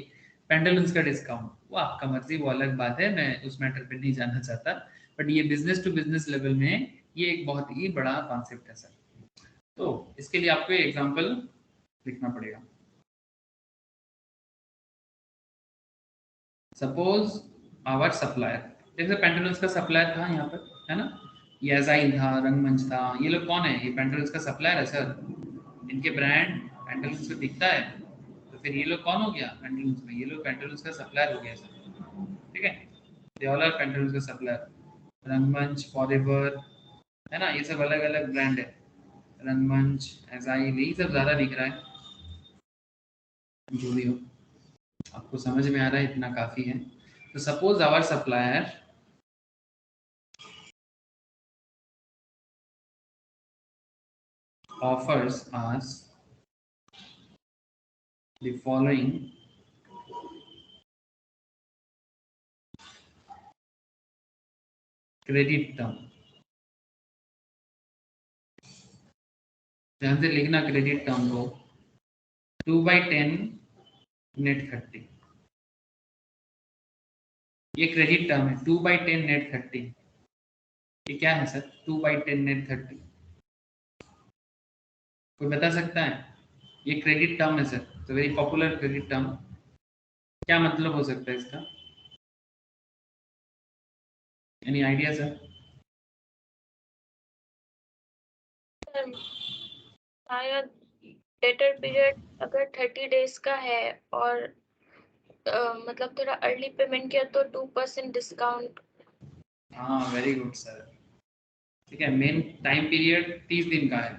पेंटालून्स का डिस्काउंट, वो आपका मर्जी, वो अलग बात है, मैं उस मैटर पे नहीं जाना चाहता, बट ये बिजनेस टू बिजनेस लेवल में ये एक बहुत ही बड़ा कॉन्सेप्ट है सर। तो इसके लिए आपको एग्जांपल लिखना पड़ेगा। सपोज आवर सप्लायर, जैसे पेंटालून्स का सप्लायर था यहाँ पर, है ना, ये एजाइल था, रंगमंच था, ये लोग कौन है? ये पेंटालून्स का सप्लायर है सर, इनके ब्रांड पेंटालून्स पे दिखता है, तो फिर ये लोग कौन हो गया पेंटालून्स में? ये लोग पेंटालून्स का सप्लायर हो गया सर, ठीक है। दे ऑल आर पेंटालून्स का सप्लायर, रंगमंच, फॉरएवर, है ना, ये सब अलग अलग ब्रांड है, रंगमंच, एजाइल, यही सब ज्यादा दिख रहा है, जो भी हो आपको समझ में आ रहा है, इतना काफी है। तो suppose our supplier offers us the following credit term, ध्यान से लिखना क्रेडिट टर्म को, 2/10 नेट 30, ये क्रेडिट टर्म है, 2/10 नेट 30, ये क्या है सर 2/10 नेट 30? कोई बता सकता है? ये क्रेडिट टर्म है सर, तो वेरी पॉपुलर क्रेडिट टर्म, क्या मतलब हो सकता है इसका? Any idea sir? शायद डेटर पीरियड अगर 30 डेज का है और मतलब थोड़ा अर्ली पेमेंट किया तो 2% डिस्काउंट। हाँ वेरी गुड सर, ठीक है। मेन टाइम पीरियड 30 दिन का है,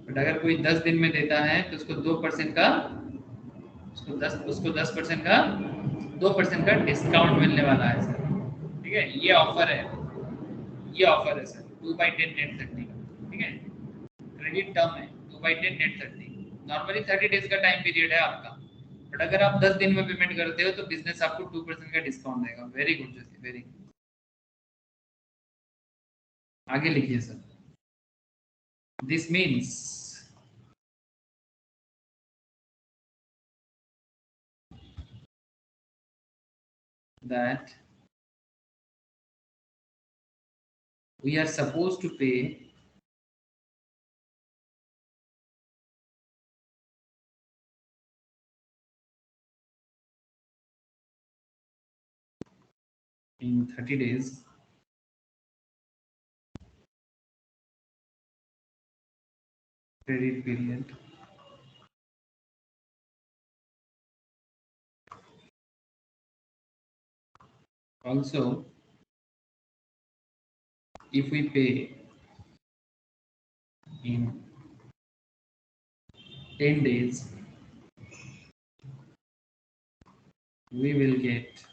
बट अगर कोई 10 दिन में देता है तो उसको 2% का, उसको 10% का 2% का डिस्काउंट मिलने वाला है सर, ठीक है। ये ऑफर है, ये ऑफर है सर 2/10 नेट 30 का, ठीक है। क्रेडिट टर्म है 2/10 नेट 30, नॉर्मली 30 डेज का टाइम पीरियड है आपका, बट अगर आप 10 दिन में पेमेंट करते हो तो बिजनेस आपको 2% का डिस्काउंट देगा। वेरी गुड ज्योति, वेरी गुड। आगे लिखिए sir, this means that we are supposed to pay in 30 days credit period. Also, if we pay in 10 days, we will get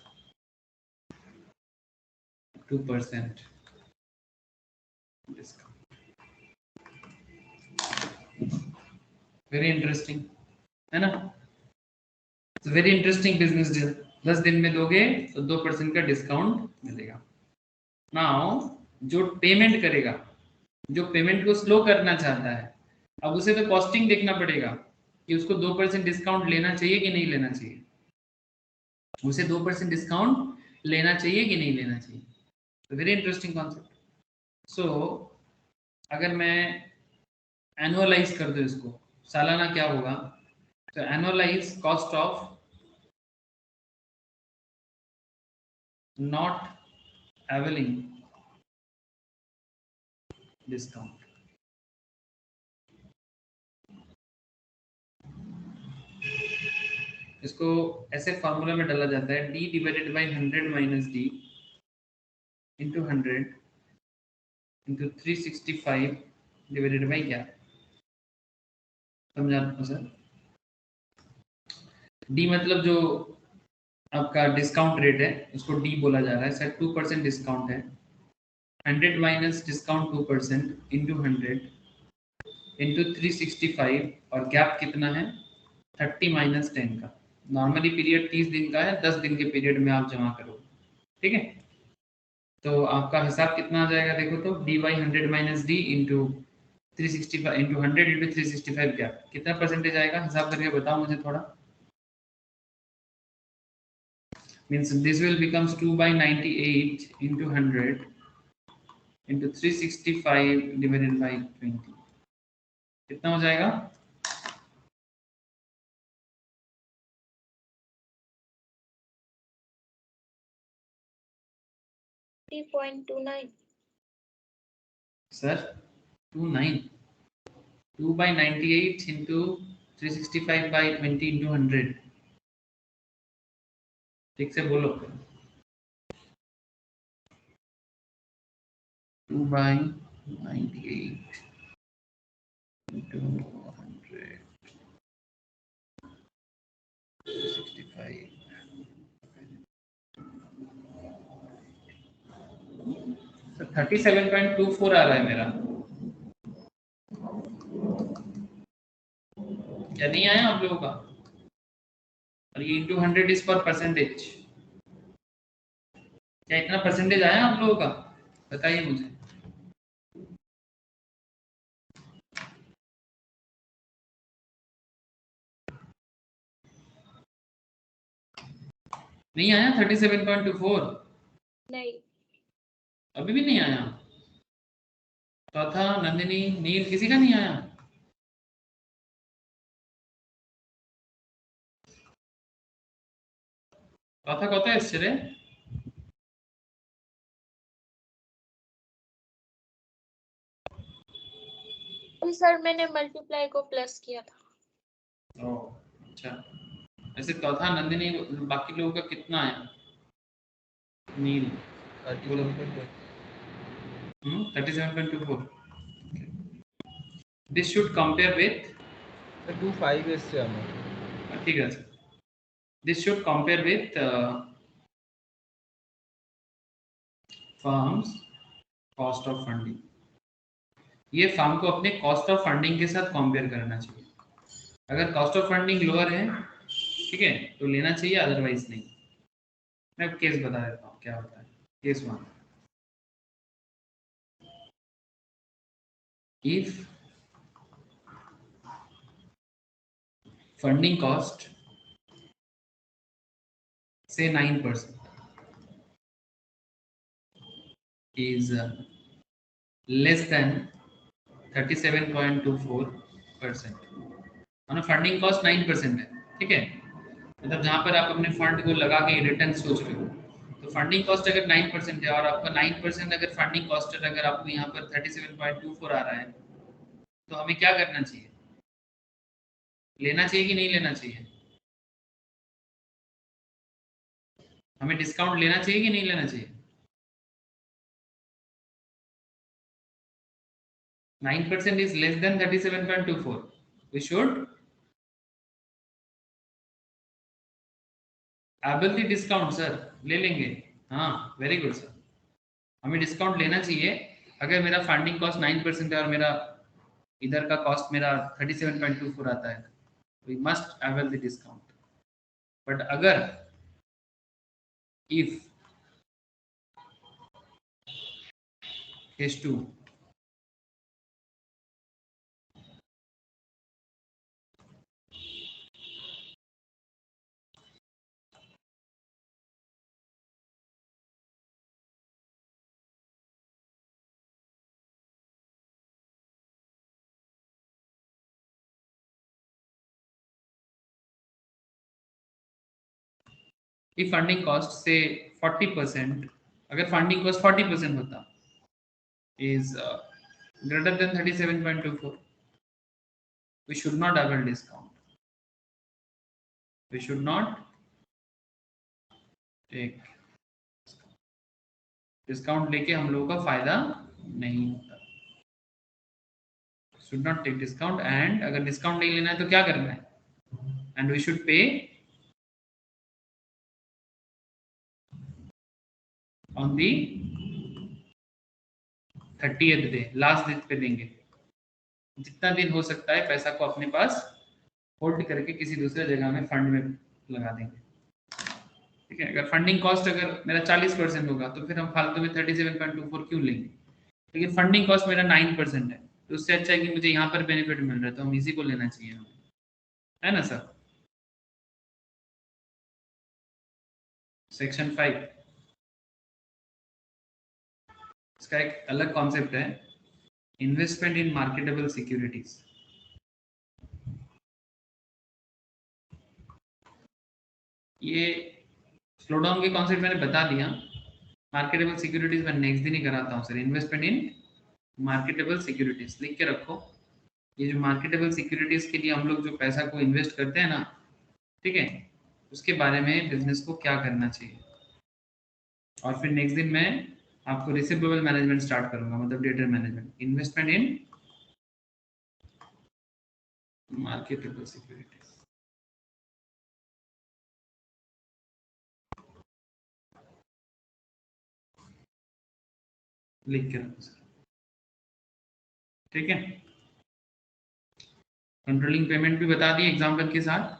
2% discount. Very interesting, है ना? It's a very interesting business deal. 10 दिन में दोगे तो 2% का discount मिलेगा. Now जो payment करेगा, जो पेमेंट को स्लो करना चाहता है, अब उसे तो कॉस्टिंग देखना पड़ेगा कि उसको 2% डिस्काउंट लेना चाहिए कि नहीं लेना चाहिए. उसे 2% डिस्काउंट लेना चाहिए कि नहीं लेना चाहिए. Very interesting concept. सो अगर मैं एनुअलाइज कर दूं इसको, सालाना क्या होगा? तो annualise cost of not availing discount. इसको ऐसे फार्मूला में डाला जाता है, d divided by 100 minus d into 100 into 365 divided by क्या? समझा सर? d मतलब जो आपका डिस्काउंट रेट है उसको d बोला जा रहा है. सर 2% डिस्काउंट है, 100 माइनस डिस्काउंट 2% इंटू 100 इंटू 365 और गैप कितना है? 30 माइनस 10 का. नॉर्मली पीरियड 30 दिन का है, 10 दिन के पीरियड में आप जमा करो. ठीक है, तो आपका हिसाब कितना आ जाएगा? देखो तो D by 100 minus D into 365 into 100 into 365 gap कितना परसेंटेज आएगा? हिसाब करके बताओ मुझे थोड़ा. Means this will becomes 2 by 98 into 100 into 365 divided by 20. कितना हो जाएगा? Sir 29. 2 by 98 into 365 by 20 into 100. ठीक से बोलो. 2 by 98 into 100 365. तो 37.24 आ रहा है मेरा. क्या नहीं आया आप लोगों का? और ये इंटू 100 इज पर परसेंटेज. क्या इतना परसेंटेज आया आप लोगों का? बताइए मुझे. नहीं आया 37.24? नहीं. अभी भी नहीं आया? चौथा नंदिनी नील किसी का नहीं आया? चौथा कौता है इससे रे? सर मैंने मल्टीप्लाई को प्लस किया था. ओह अच्छा. ऐसे चौथा नंदिनी, बाकी लोगों का कितना आया? नील 37.24. This should compare with 25 এসছে আমার. ঠিক আছে. This should compare with firms cost of funding. ये फर्म को अपने कॉस्ट ऑफ फंडिंग के साथ कंपेयर करना चाहिए. अगर कॉस्ट ऑफ फंडिंग लोअर है, ठीक है, तो लेना चाहिए, अदरवाइज नहीं. मैं केस बता देता हूँ क्या होता है. Case 1, if funding cost say 9% is less than 37.24%। और फंडिंग कॉस्ट 9% है, ठीक है। मतलब जहाँ पर आप अपने फंड को लगा के रिटर्न सोच रहे हो, तो फंडिंग कॉस्ट अगर 9% है और आपका 9% अगर फंडिंग कॉस्ट अगर आपको यहाँ पर 37.24 आ रहा है, तो हमें क्या करना चाहिए? लेना चाहिए कि नहीं लेना चाहिए? हमें डिस्काउंट लेना चाहिए कि नहीं लेना चाहिए? 9% is less than 37.24. We should ability discount sir ले लेंगे। हाँ, वेरी गुड सर। हमें डिस्काउंट लेना चाहिए अगर मेरा फंडिंग कॉस्ट 9% है और मेरा इधर का कॉस्ट मेरा 37.24 आता है, we must avail the discount. But अगर if case 2 if funding cost say 40%, अगर फंडिंग कॉस्ट 40% होता is greater than 37.24, we should not avail discount. We should not take discount लेके हम लोगों का फायदा नहीं होता। should not take discount, and अगर डिस्काउंट नहीं लेना है तो क्या करना है? and we should pay on the 30th day, last दिन पे देंगे। जितना दिन हो सकता है पैसा को अपने पास होल्ड करके किसी दूसरे जगह में फंड में लगा देंगे, ठीक है। अगर फंडिंग कॉस्ट अगर मेरा 40% होगा तो फिर हम फालतू में 37.24 क्यों लेंगे? लेकिन फंडिंग कॉस्ट मेरा 9% है, तो उससे अच्छा है कि मुझे यहाँ पर बेनिफिट मिल रहा है, तो हम इसी को लेना चाहिए हमें, है ना सर। सेक्शन 5 इसका एक अलग कॉन्सेप्ट है, इन्वेस्टमेंट इन मार्केटेबल सिक्योरिटीज। ये स्लो डाउन के कॉन्सेप्ट मैंने बता दिया। मार्केटेबल सिक्योरिटीज मैं नेक्स्ट दिन ही कराता हूँ सर। इन्वेस्टमेंट इन मार्केटेबल सिक्योरिटीज लिख के रखो। ये जो मार्केटेबल सिक्योरिटीज के लिए हम लोग जो पैसा को इन्वेस्ट करते हैं ना, ठीक है, उसके बारे में बिजनेस को क्या करना चाहिए। और फिर नेक्स्ट दिन मैं आपको रिसीवेबल मैनेजमेंट स्टार्ट करूंगा, मतलब डेटर मैनेजमेंट, इन्वेस्टमेंट इन मार्केटेबल सिक्योरिटीज। लिख के रखो सर, ठीक है। कंट्रोलिंग पेमेंट भी बता दिए एग्जाम्पल के साथ।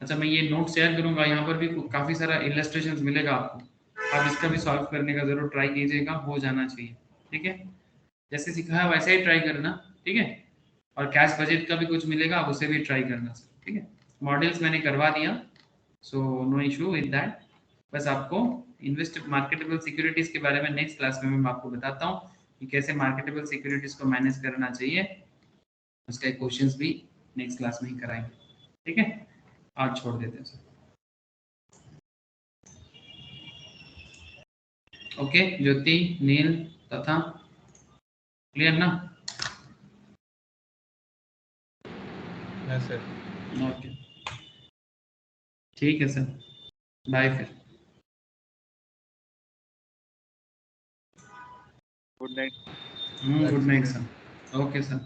अच्छा, मैं ये नोट शेयर करूंगा, यहाँ पर भी काफी सारा इलस्ट्रेशन मिलेगा आपको, आप इसका भी सॉल्व करने का जरूर ट्राई कीजिएगा, हो जाना चाहिए, ठीक है। जैसे सिखाया वैसे ही ट्राई करना, ठीक है। और कैश बजट का भी कुछ मिलेगा, आप उसे भी ट्राई करना सर, ठीक है। मॉडल्स मैंने करवा दिया, so no issue with that. बस आपको इन्वेस्ट मार्केटेबल सिक्योरिटीज के बारे में नेक्स्ट क्लास में मैं आपको बताता हूँ कि कैसे मार्केटेबल सिक्योरिटीज को मैनेज करना चाहिए। उसका क्वेश्चंस भी नेक्स्ट क्लास में ही कराएंगे, ठीक है। आज छोड़ देते हैं सर। ओके, ज्योति, नील तथा क्लियर ना? Yes sir. ओके, ठीक है सर, बाय फिर। Good night. Good night sir. Okay sir.